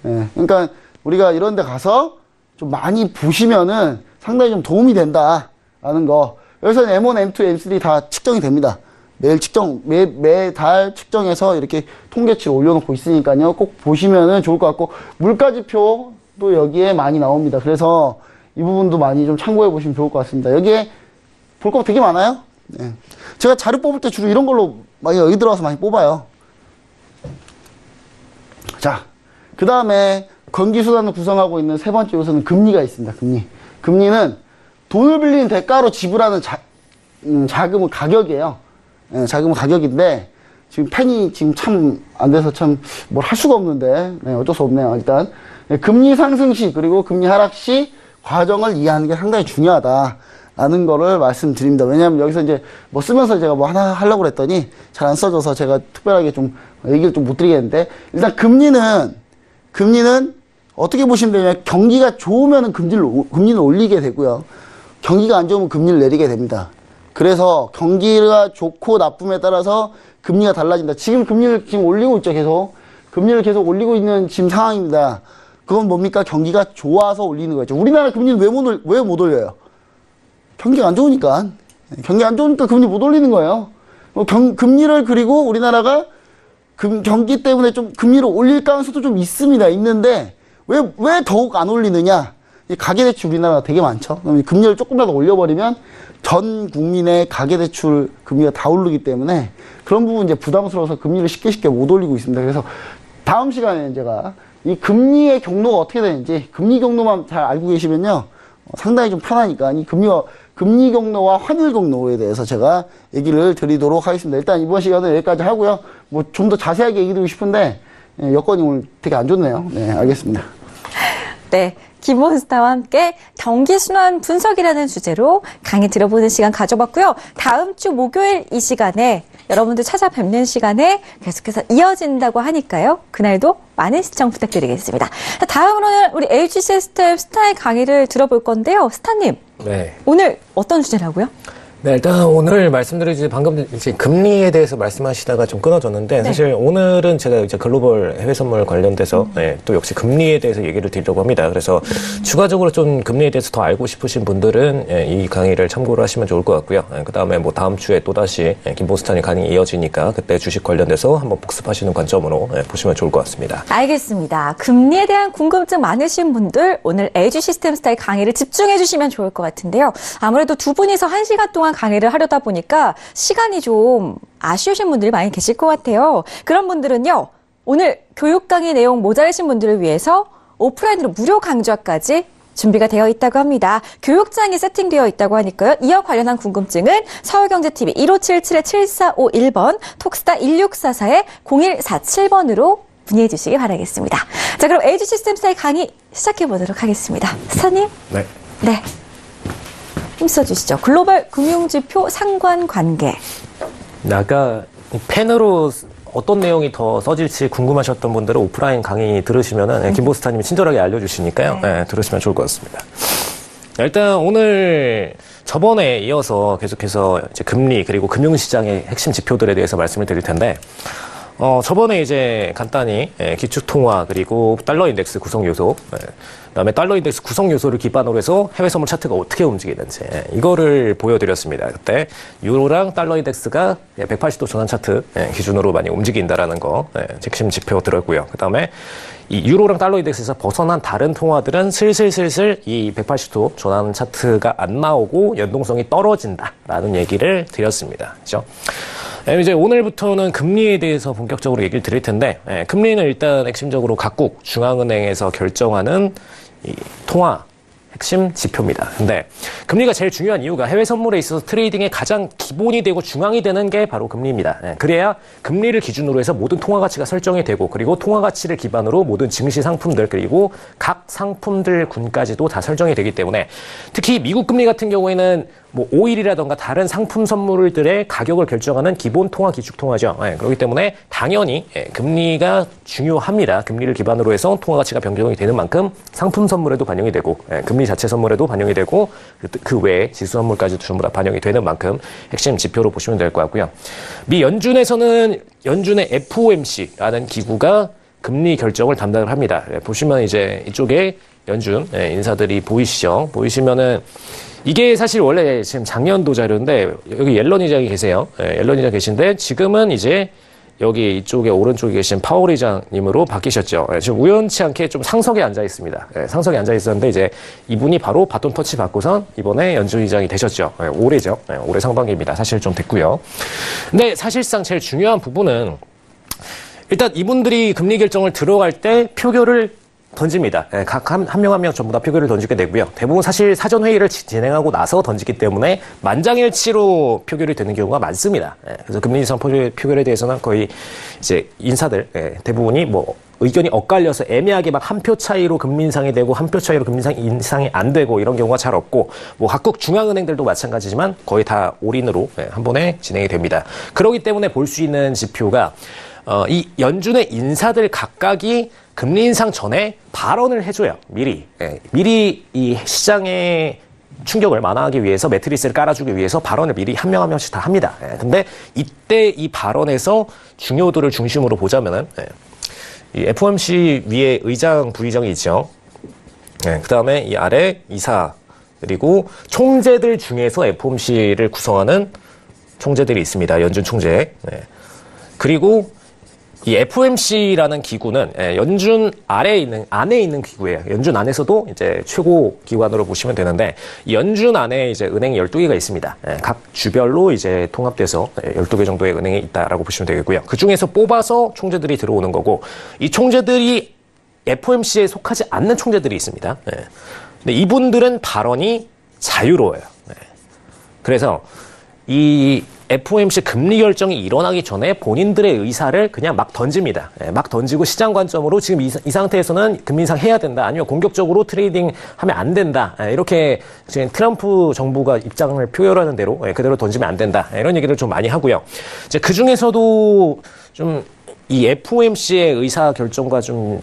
예. 그러니까 우리가 이런 데 가서 좀 많이 보시면은 상당히 좀 도움이 된다라는 거. 여기서는 M1, M2, M3 다 측정이 됩니다. 매달 측정해서 이렇게 통계치를 올려놓고 있으니까요. 꼭 보시면은 좋을 것 같고, 물가지표도 여기에 많이 나옵니다. 그래서 이 부분도 많이 좀 참고해 보시면 좋을 것 같습니다. 여기에 볼 거 되게 많아요. 네. 제가 자료 뽑을 때 주로 이런 걸로 여기 들어와서 많이 뽑아요. 자, 그 다음에 경기 수단을 구성하고 있는 세 번째 요소는 금리가 있습니다. 금리는 돈을 빌리는 대가로 지불하는 자금의 가격이에요. 예, 자금의 가격인데 지금 펜이 지금 참 안 돼서 참 뭘 할 수가 없는데 네, 어쩔 수 없네요. 일단 금리 상승 시 그리고 금리 하락 시 과정을 이해하는 게 상당히 중요하다라는 거를 말씀드립니다. 왜냐하면 여기서 이제 뭐 쓰면서 제가 뭐 하나 하려고 그랬더니 잘 안 써져서 제가 특별하게 좀 얘기를 좀 못 드리겠는데, 일단 금리는 어떻게 보시면 되냐면 경기가 좋으면 금리를 올리게 되고요. 경기가 안 좋으면 금리를 내리게 됩니다. 그래서 경기가 좋고 나쁨에 따라서 금리가 달라진다. 지금 금리를 지금 올리고 있죠. 금리를 계속 올리고 있는 지금 상황입니다. 그건 뭡니까? 경기가 좋아서 올리는 거죠. 우리나라 금리는 왜 못 올려요? 경기가 안 좋으니까. 경기 안 좋으니까 금리 못 올리는 거예요. 금리를, 그리고 우리나라가 경기 때문에 좀 금리를 올릴 가능성도 좀 있는데 왜 더욱 안 올리느냐? 가계대출 우리나라가 되게 많죠. 그럼 금리를 조금이라도 올려버리면 전 국민의 가계대출 금리가 다 오르기 때문에 그런 부분 이제 부담스러워서 금리를 쉽게 못 올리고 있습니다. 그래서 다음 시간에 제가 이 금리의 경로가 어떻게 되는지, 금리 경로만 잘 알고 계시면요, 상당히 좀 편하니까 이 금리 경로와 환율 경로에 대해서 제가 얘기를 드리도록 하겠습니다. 일단 이번 시간은 여기까지 하고요. 뭐 좀 더 자세하게 얘기 드리고 싶은데 여건이 오늘 되게 안 좋네요. 네, 알겠습니다. 네. 기본스타와 함께 경기순환 분석이라는 주제로 강의 들어보는 시간 가져봤고요. 다음 주 목요일 이 시간에 여러분들 찾아뵙는 시간에 계속해서 이어진다고 하니까요. 그날도 많은 시청 부탁드리겠습니다. 다음으로는 우리 LG 시스템 스타의 강의를 들어볼 건데요. 스타님, 네. 오늘 어떤 주제라고요? 네, 일단 오늘 말씀드리지 방금 이제 금리에 대해서 말씀하시다가 좀 끊어졌는데, 네. 사실 오늘은 제가 이제 글로벌 해외 선물 관련돼서 또 역시 금리에 대해서 얘기를 드리려고 합니다. 그래서 추가적으로 좀 금리에 대해서 더 알고 싶으신 분들은 이 강의를 참고를 하시면 좋을 것 같고요. 그 다음에 뭐 다음 주에 또 다시 김보스탄의 강의 이어지니까 그때 주식 관련돼서 한번 복습하시는 관점으로 보시면 좋을 것 같습니다. 알겠습니다. 금리에 대한 궁금증 많으신 분들 오늘 LG 시스템스타의 강의를 집중해 주시면 좋을 것 같은데요. 아무래도 두 분이서 1시간 동안 강의를 하려다 보니까 시간이 좀 아쉬우신 분들이 많이 계실 것 같아요. 그런 분들은요, 오늘 교육 강의 내용 모자라신 분들을 위해서 오프라인으로 무료 강좌까지 준비가 되어 있다고 합니다. 교육장이 세팅되어 있다고 하니까요. 이와 관련한 궁금증은 서울경제TV 1577-7451번, 톡스타 1644-0147번으로 문의해 주시기 바라겠습니다. 자, 그럼 LG 시스템스타의 강의 시작해 보도록 하겠습니다. 스타님. 네. 네. 힘써주시죠. 글로벌 금융지표 상관관계. 아까 펜으로 어떤 내용이 더 써질지 궁금하셨던 분들은 오프라인 강의 들으시면은 김보스타님이 친절하게 알려주시니까요. 네, 들으시면 좋을 것 같습니다. 일단 오늘 저번에 이어서 계속해서 이제 금리 그리고 금융시장의 핵심 지표들에 대해서 말씀을 드릴 텐데, 저번에 이제 간단히 기축통화 그리고 달러 인덱스 구성 요소, 그다음에 달러 인덱스 구성 요소를 기반으로 해서 해외 선물 차트가 어떻게 움직이는지 이거를 보여드렸습니다. 그때 유로랑 달러 인덱스가 180도 전환 차트 기준으로 많이 움직인다라는 거 핵심 지표 들었고요. 그다음에 이 유로랑 달러 인덱스에서 벗어난 다른 통화들은 슬슬 이 180도 전환 차트가 안 나오고 연동성이 떨어진다라는 얘기를 드렸습니다. 그렇죠? 이제 오늘부터는 금리에 대해서 본격적으로 얘기를 드릴 텐데, 금리는 일단 핵심적으로 각국 중앙은행에서 결정하는 이 통화 핵심 지표입니다. 근데 금리가 제일 중요한 이유가 해외 선물에 있어서 트레이딩의 가장 기본이 되고 중앙이 되는 게 바로 금리입니다. 그래야 금리를 기준으로 해서 모든 통화 가치가 설정이 되고, 그리고 통화 가치를 기반으로 모든 증시 상품들 그리고 각 상품들 군까지도 다 설정이 되기 때문에, 특히 미국 금리 같은 경우에는 뭐 오일이라던가 다른 상품 선물들의 가격을 결정하는 기본 통화 기축 통화죠. 그렇기 때문에 당연히 금리가 중요합니다. 금리를 기반으로 해서 통화 가치가 변경이 되는 만큼 상품 선물에도 반영이 되고, 금리 자체 선물에도 반영이 되고, 그 외에 지수 선물까지도 전부 다 반영이 되는 만큼 핵심 지표로 보시면 될 것 같고요. 미 연준에서는 연준의 FOMC라는 기구가 금리 결정을 담당을 합니다. 보시면 이제 이쪽에 연준 인사들이 보이시죠? 보이시면은 이게 사실 원래 지금 작년도 자료인데, 여기 옐런 의장이 계세요. 옐런 의장 계신데 지금은 이제 여기 이쪽에 오른쪽에 계신 파월 의장님으로 바뀌셨죠. 지금 우연치 않게 좀 상석에 앉아 있습니다. 상석에 앉아 있었는데 이제 이분이 바로 바톤 터치 받고선 이번에 연준 의장이 되셨죠. 올해죠. 올해 상반기입니다. 사실 좀 됐고요. 근데 사실상 제일 중요한 부분은 일단 이분들이 금리 결정을 들어갈 때 표결을 던집니다. 각 한 명 한 명 전부 다 표결을 던지게 되고요. 대부분 사실 사전 회의를 진행하고 나서 던지기 때문에 만장일치로 표결이 되는 경우가 많습니다. 그래서 금리 인상 표결에 대해서는 거의 이제 인사들 대부분이 뭐 의견이 엇갈려서 애매하게 막 한 표 차이로 금리 인상이 되고 한 표 차이로 금리 인상이 안 되고 이런 경우가 잘 없고 뭐 각국 중앙은행들도 마찬가지지만 거의 다 올인으로 한 번에 진행이 됩니다. 그렇기 때문에 볼 수 있는 지표가 이 연준의 인사들 각각이 금리 인상 전에 발언을 해줘요. 미리 이 시장의 충격을 완화하기 위해서 매트리스를 깔아주기 위해서 발언을 미리 한 명 한 명씩 다 합니다. 근데 이때 이 발언에서 중요도를 중심으로 보자면은 이 FOMC 위에 의장, 부의장이 있죠. 그 다음에 이 아래 이사, 그리고 총재들 중에서 FOMC를 구성하는 총재들이 있습니다. 연준 총재. 그리고 이 FOMC라는 기구는 연준 안에 있는 기구예요. 연준 안에서도 이제 최고 기관으로 보시면 되는데, 이 연준 안에 이제 은행이 12개가 있습니다. 각 주별로 이제 통합돼서 12개 정도의 은행이 있다라고 보시면 되겠고요. 그 중에서 뽑아서 총재들이 들어오는 거고, 이 총재들이 FOMC에 속하지 않는 총재들이 있습니다. 근데 이분들은 발언이 자유로워요. 그래서 이 FOMC 금리 결정이 일어나기 전에 본인들의 의사를 그냥 막 던집니다. 막 던지고 시장 관점으로 지금 이 상태에서는 금리 인상 해야 된다. 아니면 공격적으로 트레이딩 하면 안 된다. 이렇게 지금 트럼프 정부가 입장을 표현하는 대로 그대로 던지면 안 된다. 이런 얘기를 좀 많이 하고요. 이제 그 중에서도 좀 이 FOMC의 의사 결정과 좀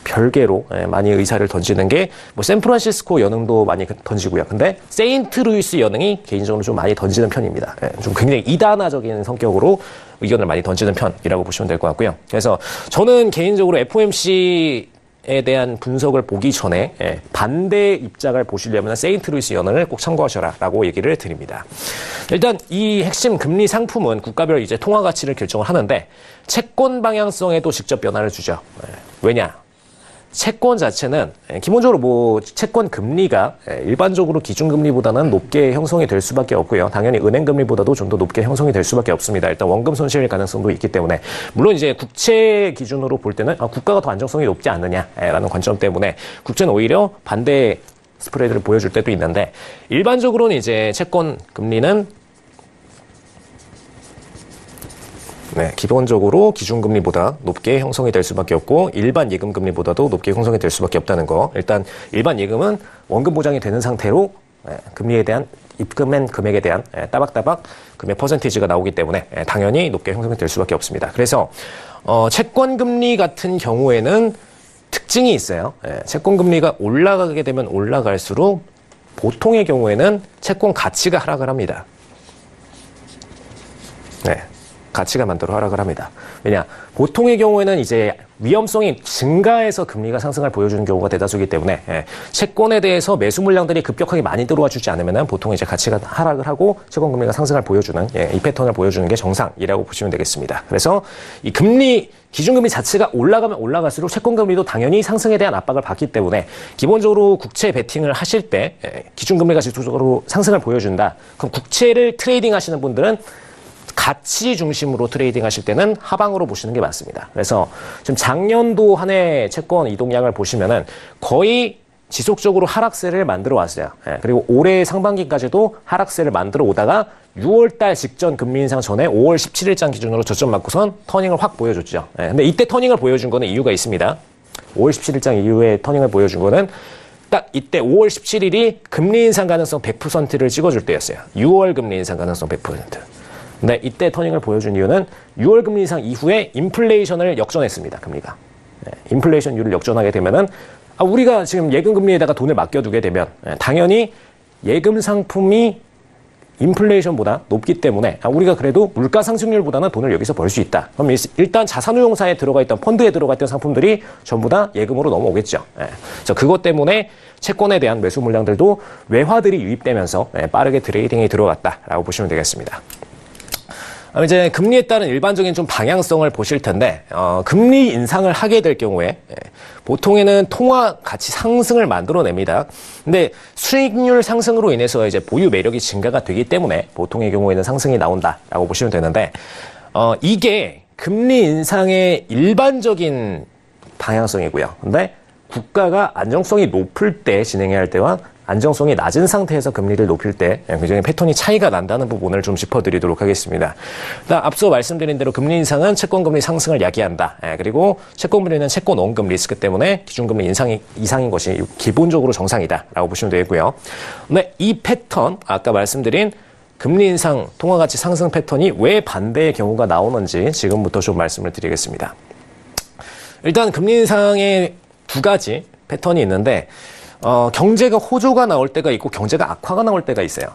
별개로 많이 의사를 던지는 게 뭐 샌프란시스코 연흥도 많이 던지고요. 근데 세인트루이스 연흥이 개인적으로 좀 많이 던지는 편입니다. 좀 굉장히 이단화적인 성격으로 의견을 많이 던지는 편이라고 보시면 될 것 같고요. 그래서 저는 개인적으로 FOMC에 대한 분석을 보기 전에 반대 입장을 보시려면 세인트루이스 연흥을 꼭 참고하셔라라고 얘기를 드립니다. 일단 이 핵심 금리 상품은 국가별 이제 통화 가치를 결정을 하는데 채권 방향성에도 직접 변화를 주죠. 왜냐? 채권 자체는 기본적으로 뭐 채권 금리가 일반적으로 기준금리보다는 높게 형성이 될 수밖에 없고요. 당연히 은행금리보다도 좀 더 높게 형성이 될 수밖에 없습니다. 일단 원금 손실 가능성도 있기 때문에, 물론 이제 국채 기준으로 볼 때는 국가가 더 안정성이 높지 않느냐라는 관점 때문에 국채는 오히려 반대 스프레드를 보여줄 때도 있는데, 일반적으로는 이제 채권 금리는 기본적으로 기준금리보다 높게 형성이 될 수밖에 없고 일반 예금금리보다도 높게 형성이 될 수밖에 없다는 거. 일단 일반 예금은 원금 보장이 되는 상태로 금리에 대한 입금한 금액에 대한 따박따박 금액 퍼센티지가 나오기 때문에 당연히 높게 형성이 될 수밖에 없습니다. 그래서 채권금리 같은 경우에는 특징이 있어요. 채권금리가 올라가게 되면 올라갈수록 보통의 경우에는 채권 가치가 하락을 합니다. 가치가 만들어 하락을 합니다. 왜냐? 보통의 경우에는 이제 위험성이 증가해서 금리가 상승을 보여주는 경우가 대다수이기 때문에 채권에 대해서 매수 물량들이 급격하게 많이 들어와 주지 않으면 보통 이제 가치가 하락을 하고 채권 금리가 상승을 보여주는 이 패턴을 보여주는 게 정상이라고 보시면 되겠습니다. 그래서 이 금리 기준금리 자체가 올라가면 올라갈수록 채권금리도 당연히 상승에 대한 압박을 받기 때문에 기본적으로 국채 베팅을 하실 때 기준금리가 지속적으로 상승을 보여준다. 그럼 국채를 트레이딩 하시는 분들은 가치 중심으로 트레이딩 하실 때는 하방으로 보시는 게 맞습니다. 그래서 지금 작년도 한 해 채권 이동량을 보시면은 거의 지속적으로 하락세를 만들어 왔어요. 그리고 올해 상반기까지도 하락세를 만들어 오다가 6월달 직전 금리 인상 전에 5월 17일장 기준으로 저점 맞고선 터닝을 확 보여줬죠. 근데 이때 터닝을 보여준 거는 이유가 있습니다. 5월 17일장 이후에 터닝을 보여준 거는 딱 이때 5월 17일이 금리 인상 가능성 100%를 찍어줄 때였어요. 6월 금리 인상 가능성 100%. 근데 이때 터닝을 보여준 이유는 6월 금리 인상 이후에 인플레이션을 역전했습니다. 금리가. 인플레이션율을 역전하게 되면은 우리가 지금 예금 금리에다가 돈을 맡겨두게 되면 당연히 예금 상품이 인플레이션보다 높기 때문에 우리가 그래도 물가 상승률보다는 돈을 여기서 벌 수 있다. 그럼 일단 자산운용사에 들어가 있던 펀드에 들어가 있던 상품들이 전부 다 예금으로 넘어오겠죠. 그래서 그것 때문에 채권에 대한 매수 물량들도 외화들이 유입되면서 빠르게 트레이딩에 들어갔다라고 보시면 되겠습니다. 이제 금리에 따른 일반적인 좀 방향성을 보실 텐데, 금리 인상을 하게 될 경우에 보통에는 통화 가치 상승을 만들어냅니다. 근데 수익률 상승으로 인해서 이제 보유 매력이 증가가 되기 때문에 보통의 경우에는 상승이 나온다라고 보시면 되는데, 이게 금리 인상의 일반적인 방향성이고요. 근데 국가가 안정성이 높을 때 진행해야 할 때와 안정성이 낮은 상태에서 금리를 높일 때 굉장히 패턴이 차이가 난다는 부분을 좀 짚어드리도록 하겠습니다. 일단 앞서 말씀드린 대로 금리 인상은 채권금리 상승을 야기한다. 그리고 채권금리는 채권 원금 리스크 때문에 기준금리 인상이 이상인 것이 기본적으로 정상이다라고 보시면 되겠고요. 네, 이 패턴 아까 말씀드린 금리 인상, 통화가치 상승 패턴이 왜 반대의 경우가 나오는지 지금부터 좀 말씀을 드리겠습니다. 일단 금리 인상의 두 가지 패턴이 있는데 경제가 호조가 나올 때가 있고 경제가 악화가 나올 때가 있어요.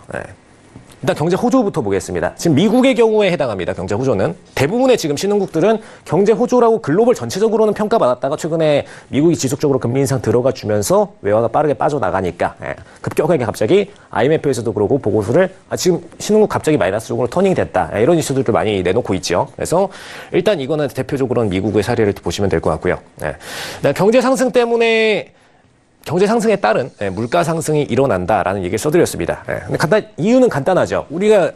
일단 경제 호조부터 보겠습니다. 지금 미국의 경우에 해당합니다. 경제 호조는. 대부분의 지금 신흥국들은 경제 호조라고 글로벌 전체적으로는 평가받았다가 최근에 미국이 지속적으로 금리 인상 들어가 주면서 외화가 빠르게 빠져나가니까 급격하게 갑자기 IMF에서도 그러고 보고서를 지금 신흥국 갑자기 마이너스 쪽으로 터닝이 됐다. 이런 이슈들을 많이 내놓고 있죠. 그래서 일단 이거는 대표적으로는 미국의 사례를 보시면 될 것 같고요. 경제 상승 때문에 경제 상승에 따른 물가 상승이 일어난다라는 얘기를 써드렸습니다. 근데 이유는 간단하죠. 우리가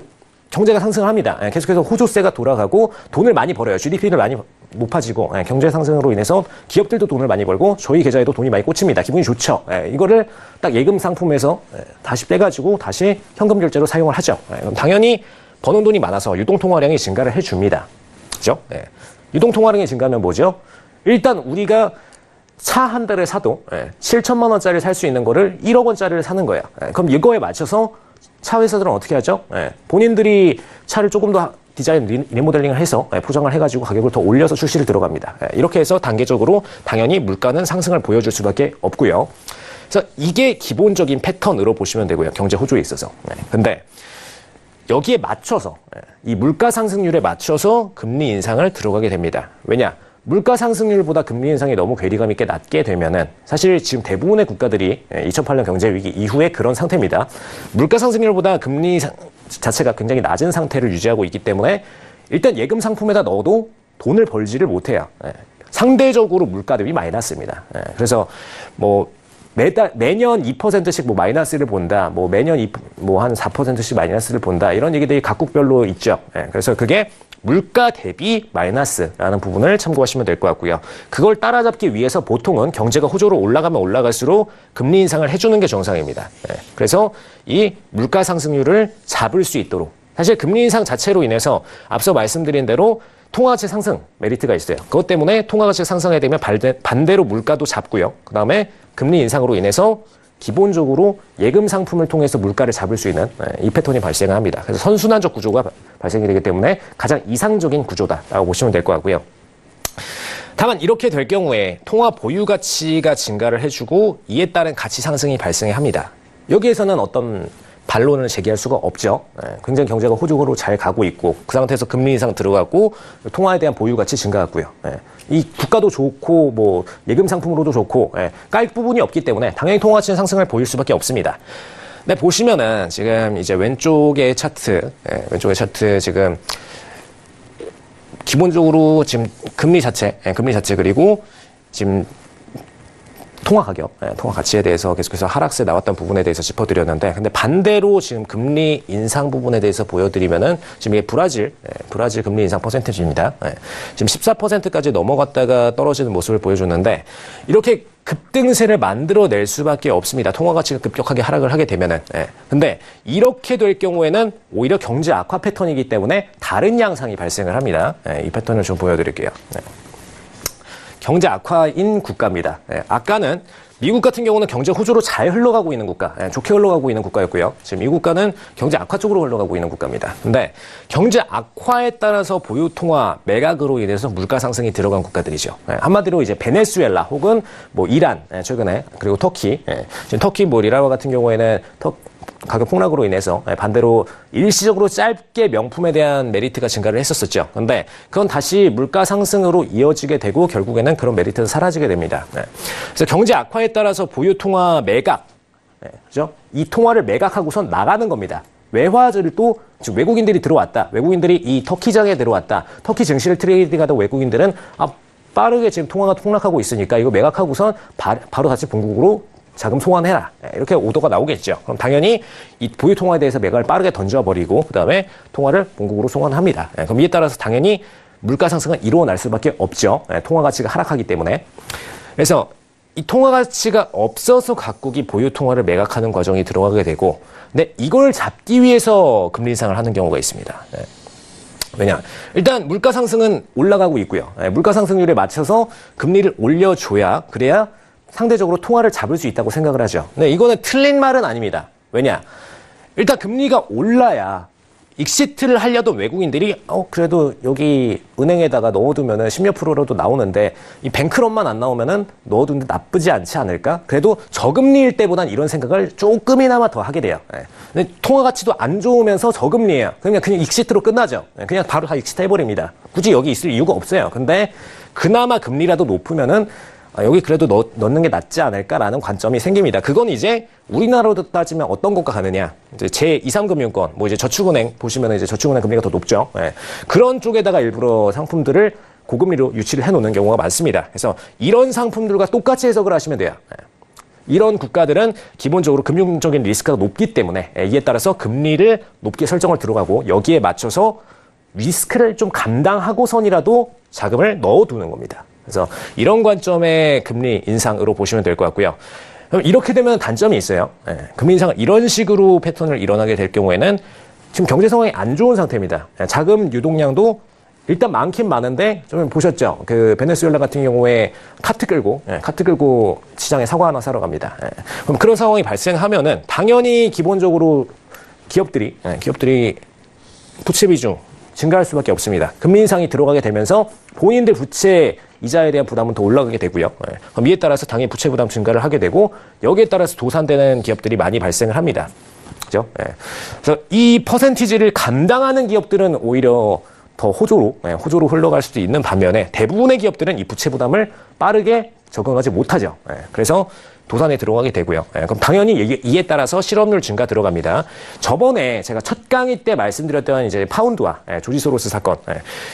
경제가 상승을 합니다. 계속해서 호조세가 돌아가고 돈을 많이 벌어요. GDP를 많이 높아지고 경제 상승으로 인해서 기업들도 돈을 많이 벌고 저희 계좌에도 돈이 많이 꽂힙니다. 기분이 좋죠. 이거를 딱 예금 상품에서 다시 빼가지고 다시 현금 결제로 사용을 하죠. 그럼 당연히 버는 돈이 많아서 유동통화량이 증가를 해줍니다. 그죠? 유동통화량이 증가하면 뭐죠? 일단 우리가 차 한 달에 사도 7천만 원짜리 살 수 있는 거를 1억 원짜리를 사는 거예요. 그럼 이거에 맞춰서 차 회사들은 어떻게 하죠? 본인들이 차를 조금 더 디자인, 리모델링을 해서 포장을 해가지고 가격을 더 올려서 출시를 들어갑니다. 이렇게 해서 단계적으로 당연히 물가는 상승을 보여줄 수밖에 없고요. 그래서 이게 기본적인 패턴으로 보시면 되고요. 경제 호조에 있어서. 근데 여기에 맞춰서 이 물가 상승률에 맞춰서 금리 인상을 들어가게 됩니다. 왜냐? 물가 상승률보다 금리 인상이 너무 괴리감 있게 낮게 되면은 사실 지금 대부분의 국가들이 2008년 경제 위기 이후에 그런 상태입니다. 물가 상승률보다 금리 자체가 굉장히 낮은 상태를 유지하고 있기 때문에 일단 예금 상품에다 넣어도 돈을 벌지를 못해요. 상대적으로 물가 대비 마이너스입니다. 그래서 뭐 매년 2%씩 뭐 마이너스를 본다, 뭐 매년 한 4%씩 마이너스를 본다 이런 얘기들이 각국별로 있죠. 그래서 그게 물가 대비 마이너스라는 부분을 참고하시면 될 것 같고요. 그걸 따라잡기 위해서 보통은 경제가 호조로 올라가면 올라갈수록 금리 인상을 해주는 게 정상입니다. 그래서 이 물가 상승률을 잡을 수 있도록 사실 금리 인상 자체로 인해서 앞서 말씀드린 대로 통화가치 상승 메리트가 있어요. 그것 때문에 통화가치 상승하게 되면 반대로 물가도 잡고요. 그 다음에 금리 인상으로 인해서 기본적으로 예금 상품을 통해서 물가를 잡을 수 있는 이 패턴이 발생합니다. 그래서 선순환적 구조가 발생이 되기 때문에 가장 이상적인 구조다라고 보시면 될 것 같고요. 다만 이렇게 될 경우에 통화 보유 가치가 증가를 해주고 이에 따른 가치 상승이 발생합니다. 여기에서는 어떤 반론을 제기할 수가 없죠. 굉장히 경제가 호조로 잘 가고 있고 그 상태에서 금리 인상 들어가고 통화에 대한 보유 가치 증가했고요. 이 국가도 좋고 뭐 예금 상품으로도 좋고 깔 부분이 없기 때문에 당연히 통화 가치 상승을 보일 수밖에 없습니다. 네, 보시면은 지금 이제 왼쪽의 차트 지금 기본적으로 지금 금리 자체 그리고 지금 통화 가격, 통화 가치에 대해서 계속해서 하락세 나왔던 부분에 대해서 짚어드렸는데, 근데 반대로 지금 금리 인상 부분에 대해서 보여드리면은 지금 이게 브라질 금리 인상 퍼센티지입니다. 지금 14%까지 넘어갔다가 떨어지는 모습을 보여줬는데, 이렇게 급등세를 만들어낼 수밖에 없습니다. 통화 가치가 급격하게 하락을 하게 되면은. 근데 이렇게 될 경우에는 오히려 경제 악화 패턴이기 때문에 다른 양상이 발생을 합니다. 이 패턴을 좀 보여드릴게요. 경제 악화인 국가입니다. 아까는 미국 같은 경우는 경제 호조로 잘 흘러가고 있는 국가, 좋게 흘러가고 있는 국가였고요. 지금 이 국가는 경제 악화 쪽으로 흘러가고 있는 국가입니다. 근데 경제 악화에 따라서 보유 통화 매각으로 인해서 물가 상승이 들어간 국가들이죠. 한마디로 이제 베네수엘라 혹은 뭐 이란 최근에 그리고 터키, 지금 터키 뭐 리라와 같은 경우에는 가격 폭락으로 인해서 반대로 일시적으로 짧게 명품에 대한 메리트가 증가를 했었었죠. 근데 그건 다시 물가 상승으로 이어지게 되고 결국에는 그런 메리트가 사라지게 됩니다. 그래서 경제 악화에 따라서 보유 통화 매각, 그죠? 이 통화를 매각하고선 나가는 겁니다. 외화를 또 지금 외국인들이 들어왔다. 외국인들이 이 터키장에 들어왔다. 터키 증시를 트레이딩하던 외국인들은 빠르게 지금 통화가 폭락하고 있으니까 이거 매각하고선 바로 다시 본국으로 자금 송환해라. 이렇게 오더가 나오겠죠. 그럼 당연히 이 보유 통화에 대해서 매각을 빠르게 던져버리고 그다음에 통화를 본국으로 송환합니다. 그럼 이에 따라서 당연히 물가 상승은 일어날 수밖에 없죠. 통화 가치가 하락하기 때문에. 그래서 이 통화 가치가 없어서 각국이 보유 통화를 매각하는 과정이 들어가게 되고, 근데 이걸 잡기 위해서 금리 인상을 하는 경우가 있습니다. 예. 왜냐? 일단 물가 상승은 올라가고 있고요. 예, 물가 상승률에 맞춰서 금리를 올려줘야, 그래야 상대적으로 통화를 잡을 수 있다고 생각을 하죠. 근데 이거는 틀린 말은 아닙니다. 왜냐? 일단 금리가 올라야 익시트를 하려던 외국인들이 그래도 여기 은행에다가 넣어두면은 10몇 프로라도 나오는데 이 뱅크런만 안 나오면은 넣어두는데 나쁘지 않지 않을까? 그래도 저금리일 때보단 이런 생각을 조금이나마 더 하게 돼요. 예. 근데 통화 가치도 안 좋으면서 저금리예요. 그냥 익시트로 끝나죠. 예. 그냥 바로 다 익시트 해버립니다. 굳이 여기 있을 이유가 없어요. 근데 그나마 금리라도 높으면은 여기 그래도 넣는 게 낫지 않을까라는 관점이 생깁니다. 그건 이제 우리나라로 따지면 어떤 것과 가느냐. 이제 제2, 3금융권, 뭐 이제 저축은행 보시면 이제 저축은행 금리가 더 높죠. 예. 그런 쪽에다가 일부러 상품들을 고금리로 유치를 해놓는 경우가 많습니다. 그래서 이런 상품들과 똑같이 해석을 하시면 돼요. 예. 이런 국가들은 기본적으로 금융적인 리스크가 높기 때문에 이에 따라서 금리를 높게 설정을 들어가고 여기에 맞춰서 리스크를 좀 감당하고선이라도 자금을 넣어두는 겁니다. 그래서 이런 관점의 금리 인상으로 보시면 될 것 같고요. 그럼 이렇게 되면 단점이 있어요. 예, 금리 인상을 이런 식으로 패턴을 일어나게 될 경우에는 지금 경제 상황이 안 좋은 상태입니다. 예, 자금 유동량도 일단 많긴 많은데 좀 보셨죠? 그 베네수엘라 같은 경우에 카트 끌고 시장에 사과 하나 사러 갑니다. 예, 그럼 그런 상황이 발생하면은 당연히 기본적으로 기업들이 부채 비중 증가할 수밖에 없습니다. 금리 인상이 들어가게 되면서 본인들 부채 이자에 대한 부담은 더 올라가게 되고요. 그럼 이에 따라서 당연히 부채 부담 증가를 하게 되고 여기에 따라서 도산되는 기업들이 많이 발생을 합니다. 그죠? 그래서 이 퍼센티지를 감당하는 기업들은 오히려 더 호조로 흘러갈 수도 있는 반면에 대부분의 기업들은 이 부채 부담을 빠르게 적응하지 못하죠. 그래서 도산에 들어가게 되고요. 그럼 당연히 이에 따라서 실업률 증가 들어갑니다. 저번에 제가 첫 강의 때 말씀드렸던 이제 파운드와 조지 소로스 사건,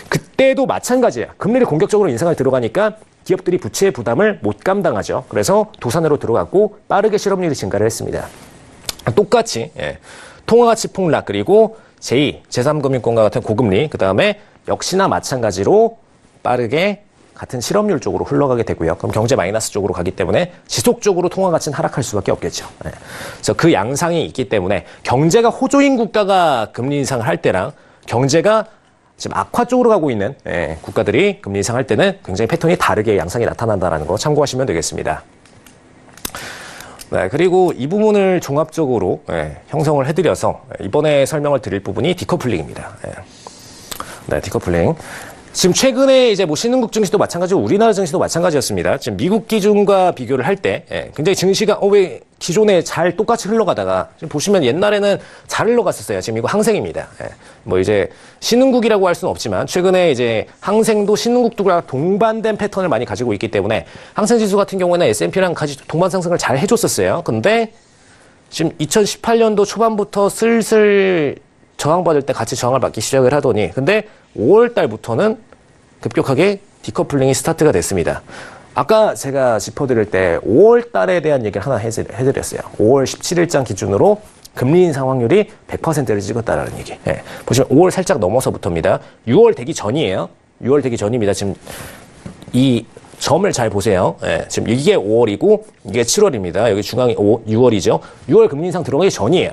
그때도 마찬가지예요. 금리를 공격적으로 인상을 들어가니까 기업들이 부채 부담을 못 감당하죠. 그래서 도산으로 들어갔고 빠르게 실업률이 증가를 했습니다. 똑같이 통화가치 폭락 그리고 제2, 제3금융권과 같은 고금리, 그 다음에 역시나 마찬가지로 빠르게 같은 실업률 쪽으로 흘러가게 되고요. 그럼 경제 마이너스 쪽으로 가기 때문에 지속적으로 통화 가치는 하락할 수밖에 없겠죠. 그래서 그 양상이 있기 때문에 경제가 호조인 국가가 금리 인상을 할 때랑 경제가 지금 악화 쪽으로 가고 있는 국가들이 금리 인상할 때는 굉장히 패턴이 다르게 양상이 나타난다는 거 참고하시면 되겠습니다. 네, 그리고 이 부분을 종합적으로 형성을 해드려서 이번에 설명을 드릴 부분이 디커플링입니다. 네, 디커플링. 지금 최근에 이제 뭐 신흥국 증시도 마찬가지고 우리나라 증시도 마찬가지였습니다. 지금 미국 기준과 비교를 할 때 굉장히 증시가 왜 기존에 잘 똑같이 흘러가다가 지금 보시면 옛날에는 잘 흘러갔었어요. 지금 이거 항생입니다. 뭐 이제 신흥국이라고 할 수는 없지만 최근에 이제 항생도 신흥국들과 동반된 패턴을 많이 가지고 있기 때문에 항생 지수 같은 경우에는 S&P랑 같이 동반 상승을 잘 해줬었어요. 근데 지금 2018년도 초반부터 슬슬 저항받을 때 같이 저항을 받기 시작을 하더니 근데 5월 달부터는 급격하게 디커플링이 스타트가 됐습니다. 아까 제가 짚어드릴 때 5월 달에 대한 얘기를 하나 해드렸어요. 5월 17일장 기준으로 금리 인상 확률이 100%를 찍었다라는 얘기. 보시면 5월 살짝 넘어서부터입니다. 6월 되기 전이에요. 6월 되기 전입니다. 지금 이 점을 잘 보세요. 지금 이게 5월이고 이게 7월입니다. 여기 중앙이 6월이죠. 6월 금리 인상 들어가기 전이에요.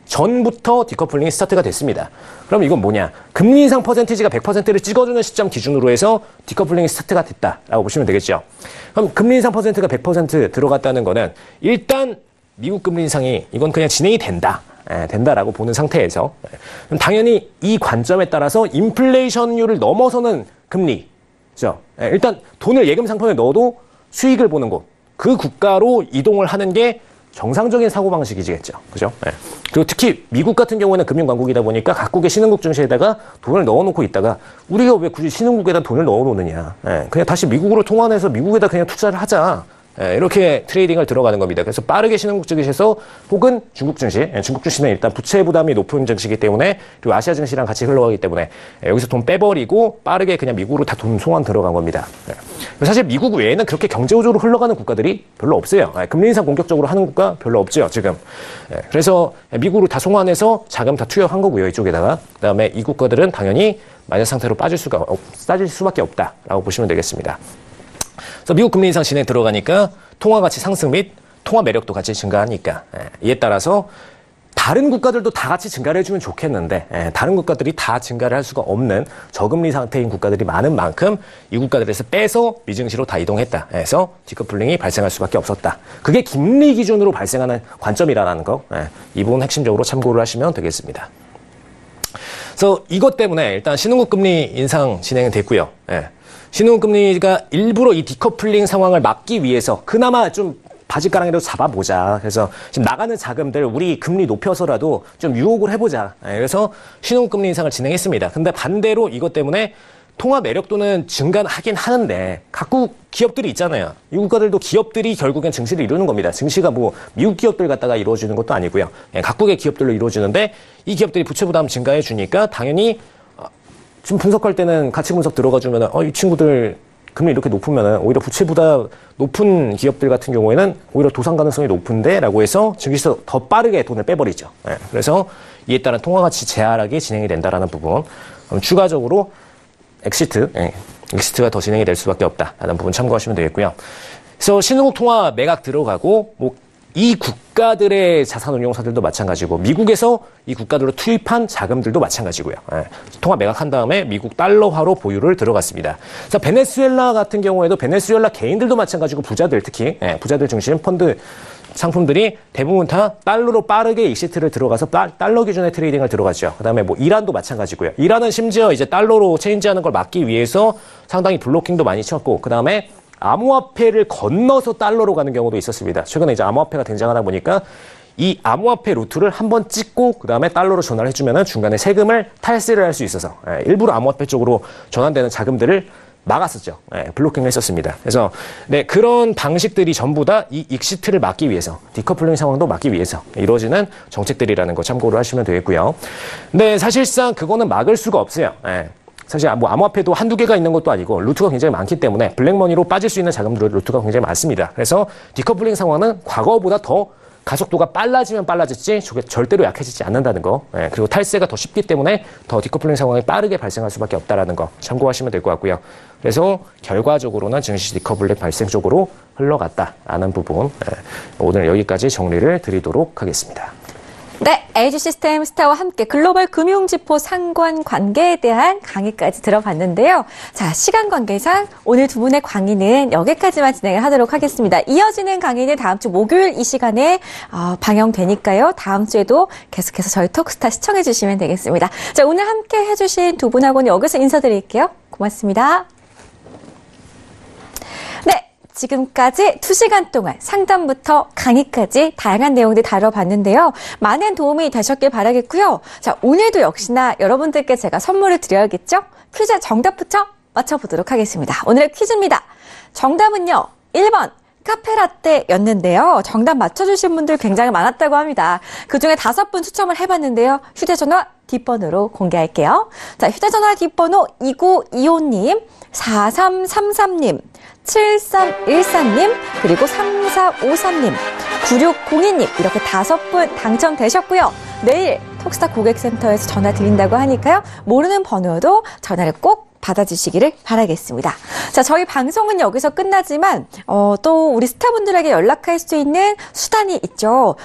전부터 디커플링이 스타트가 됐습니다. 그럼 이건 뭐냐? 금리 인상 퍼센티지가 100%를 찍어주는 시점 기준으로 해서 디커플링이 스타트가 됐다라고 보시면 되겠죠. 그럼 금리 인상 퍼센트가 100% 들어갔다는 거는 일단 미국 금리 인상이 이건 그냥 진행이 된다라고 보는 상태에서 그럼 당연히 이 관점에 따라서 인플레이션율을 넘어서는 금리, 그죠? 일단 돈을 예금 상품에 넣어도 수익을 보는 곳, 그 국가로 이동을 하는 게 정상적인 사고방식이지겠죠. 그죠? 그리고 특히 미국 같은 경우에는 금융강국이다 보니까 각국의 신흥국 증시에다가 돈을 넣어놓고 있다가 우리가 왜 굳이 신흥국에다 돈을 넣어놓느냐. 그냥 다시 미국으로 통환해서 미국에다 그냥 투자를 하자. 이렇게 트레이딩을 들어가는 겁니다. 그래서 빠르게 신흥국 증시에서 혹은 중국 증시, 중국 증시는 일단 부채 부담이 높은 증시이기 때문에 그리고 아시아 증시랑 같이 흘러가기 때문에 여기서 돈 빼버리고 빠르게 그냥 미국으로 다 돈 송환 들어간 겁니다. 사실 미국 외에는 그렇게 경제 호조로 흘러가는 국가들이 별로 없어요. 금리 인상 본격적으로 하는 국가 별로 없죠, 지금. 그래서 미국으로 다 송환해서 자금 다 투여한 거고요, 이쪽에다가. 그다음에 이 국가들은 당연히 마이너스 상태로 빠질 수밖에 없다라고 보시면 되겠습니다. 그래서 미국 금리 인상 진행 들어가니까 통화 가치 상승 및 통화 매력도 같이 증가하니까 이에 따라서 다른 국가들도 다 같이 증가를 해주면 좋겠는데 다른 국가들이 다 증가를 할 수가 없는 저금리 상태인 국가들이 많은 만큼 이 국가들에서 빼서 미증시로 다 이동했다 해서 디커플링이 발생할 수밖에 없었다. 그게 김리 기준으로 발생하는 관점이라는 거, 이 부분 핵심적으로 참고를 하시면 되겠습니다. 그래서 이것 때문에 일단 신흥국 금리 인상 진행이 됐고요. 신흥국 금리가 일부러 이 디커플링 상황을 막기 위해서 그나마 좀 바지가랑이라도 잡아보자. 그래서 지금 나가는 자금들 우리 금리 높여서라도 좀 유혹을 해보자. 그래서 신흥금리 인상을 진행했습니다. 근데 반대로 이것 때문에 통화 매력도는 증가하긴 하는데 각국 기업들이 있잖아요. 이 국가들도 기업들이 결국엔 증시를 이루는 겁니다. 증시가 뭐 미국 기업들 갖다가 이루어지는 것도 아니고요. 각국의 기업들로 이루어지는데 이 기업들이 부채 부담 증가해 주니까 당연히 지금 분석할 때는 가치 분석 들어가주면 이 친구들 금리 이렇게 높으면 오히려 부채보다 높은 기업들 같은 경우에는 오히려 도산 가능성이 높은데 라고 해서 증시에서 더 빠르게 돈을 빼버리죠. 그래서 이에 따른 통화가치 제하락이 진행이 된다는 부분. 추가적으로 엑시트가 더 진행이 될 수밖에 없다라는 부분 참고하시면 되겠고요. 그래서 신흥국 통화 매각 들어가고 이 국가들의 자산운용사들도 마찬가지고 미국에서 이 국가들로 투입한 자금들도 마찬가지고요. 통화 매각한 다음에 미국 달러화로 보유를 들어갔습니다. 그래서 베네수엘라 같은 경우에도 베네수엘라 개인들도 마찬가지고 부자들 특히 부자들 중심 펀드 상품들이 대부분 다 달러로 빠르게 익시트를 들어가서 달러 기준의 트레이딩을 들어갔죠. 그다음에 이란도 마찬가지고요. 이란은 심지어 이제 달러로 체인지하는 걸 막기 위해서 상당히 블로킹도 많이 쳤고 그다음에 암호화폐를 건너서 달러로 가는 경우도 있었습니다. 최근에 이제 암호화폐가 등장하다 보니까 이 암호화폐 루트를 한번 찍고 그 다음에 달러로 전환을 해주면 중간에 세금을 탈세를 할 수 있어서 일부러 암호화폐 쪽으로 전환되는 자금들을 막았었죠. 블로킹을 했었습니다. 그래서 그런 방식들이 전부 다 이 익시트를 막기 위해서 디커플링 상황도 막기 위해서 이루어지는 정책들이라는 거 참고를 하시면 되겠고요. 근데 사실상 그거는 막을 수가 없어요. 사실 암호화폐도 한두 개가 있는 것도 아니고 루트가 굉장히 많기 때문에 블랙머니로 빠질 수 있는 자금들의 루트가 굉장히 많습니다. 그래서 디커플링 상황은 과거보다 더 가속도가 빨라지면 빨라졌지 절대로 약해지지 않는다는 거. 그리고 탈세가 더 쉽기 때문에 더 디커플링 상황이 빠르게 발생할 수밖에 없다는 거 참고하시면 될 것 같고요. 그래서 결과적으로는 증시 디커플링 발생 쪽으로 흘러갔다라는 부분 오늘 여기까지 정리를 드리도록 하겠습니다. 네, LG 시스템 스타와 함께 글로벌 금융지표 상관관계에 대한 강의까지 들어봤는데요. 자, 시간 관계상 오늘 두 분의 강의는 여기까지만 진행을 하도록 하겠습니다. 이어지는 강의는 다음 주 목요일 이 시간에 방영되니까요. 다음 주에도 계속해서 저희 톡스타 시청해 주시면 되겠습니다. 자, 오늘 함께 해주신 두 분하고는 여기서 인사드릴게요. 고맙습니다. 네. 지금까지 2시간 동안 상담부터 강의까지 다양한 내용들 다뤄봤는데요. 많은 도움이 되셨길 바라겠고요. 자, 오늘도 역시나 여러분들께 제가 선물을 드려야겠죠? 퀴즈 정답부터 맞춰보도록 하겠습니다. 오늘의 퀴즈입니다. 정답은요, 1번. 카페라떼였는데요. 정답 맞춰주신 분들 굉장히 많았다고 합니다. 그중에 5분 추첨을 해봤는데요. 휴대전화 뒷번호로 공개할게요. 자, 휴대전화 뒷번호 2925님, 4333님, 7314님, 그리고 3453님, 9602님 이렇게 5분 당첨되셨고요. 내일 톡스타 고객센터에서 전화 드린다고 하니까요. 모르는 번호도 전화를 꼭 받아주시기를 바라겠습니다. 자, 저희 방송은 여기서 끝나지만 또 우리 스타분들에게 연락할 수 있는 수단이 있죠.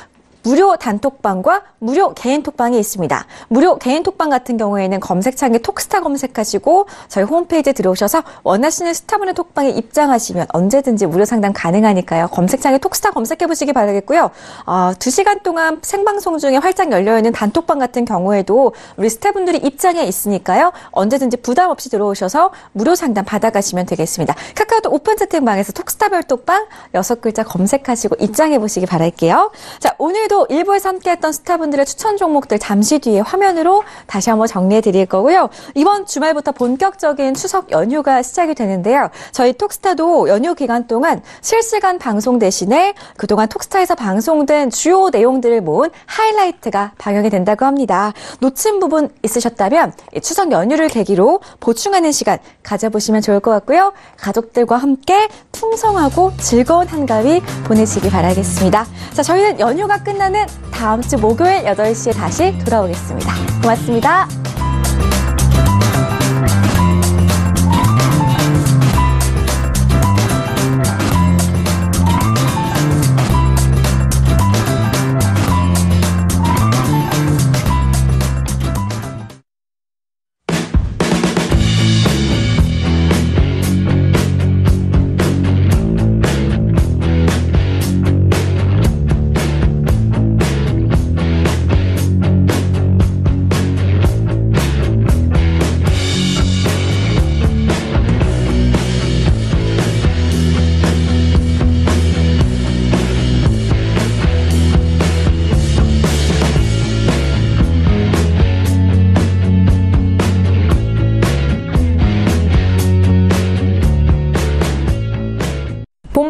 무료 단톡방과 무료 개인 톡방이 있습니다. 무료 개인 톡방 같은 경우에는 검색창에 톡스타 검색하시고 저희 홈페이지에 들어오셔서 원하시는 스타분의 톡방에 입장하시면 언제든지 무료 상담 가능하니까요. 검색창에 톡스타 검색해보시기 바라겠고요. 2시간 동안 생방송 중에 활짝 열려있는 단톡방 같은 경우에도 우리 스타분들이 입장해 있으니까요. 언제든지 부담 없이 들어오셔서 무료 상담 받아가시면 되겠습니다. 카카오톡 오픈 채팅방에서 톡스타 별톡방 6글자 검색하시고 입장해보시기 바랄게요. 자, 오늘도 일부에서 함께했던 스타분들의 추천 종목들 잠시 뒤에 화면으로 다시 한번 정리해 드릴 거고요. 이번 주말부터 본격적인 추석 연휴가 시작이 되는데요. 저희 톡스타도 연휴 기간 동안 실시간 방송 대신에 그동안 톡스타에서 방송된 주요 내용들을 모은 하이라이트가 방영이 된다고 합니다. 놓친 부분 있으셨다면 추석 연휴를 계기로 보충하는 시간 가져보시면 좋을 것 같고요. 가족들과 함께 풍성하고 즐거운 한가위 보내시기 바라겠습니다. 자, 저희는 연휴가 끝나는 다음 주 목요일 8시에 다시 돌아오겠습니다. 고맙습니다.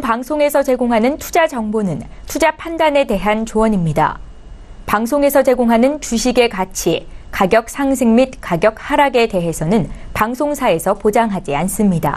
방송에서 제공하는 투자 정보는 투자 판단에 대한 조언입니다. 방송에서 제공하는 주식의 가치, 가격 상승 및 가격 하락에 대해서는 방송사에서 보장하지 않습니다.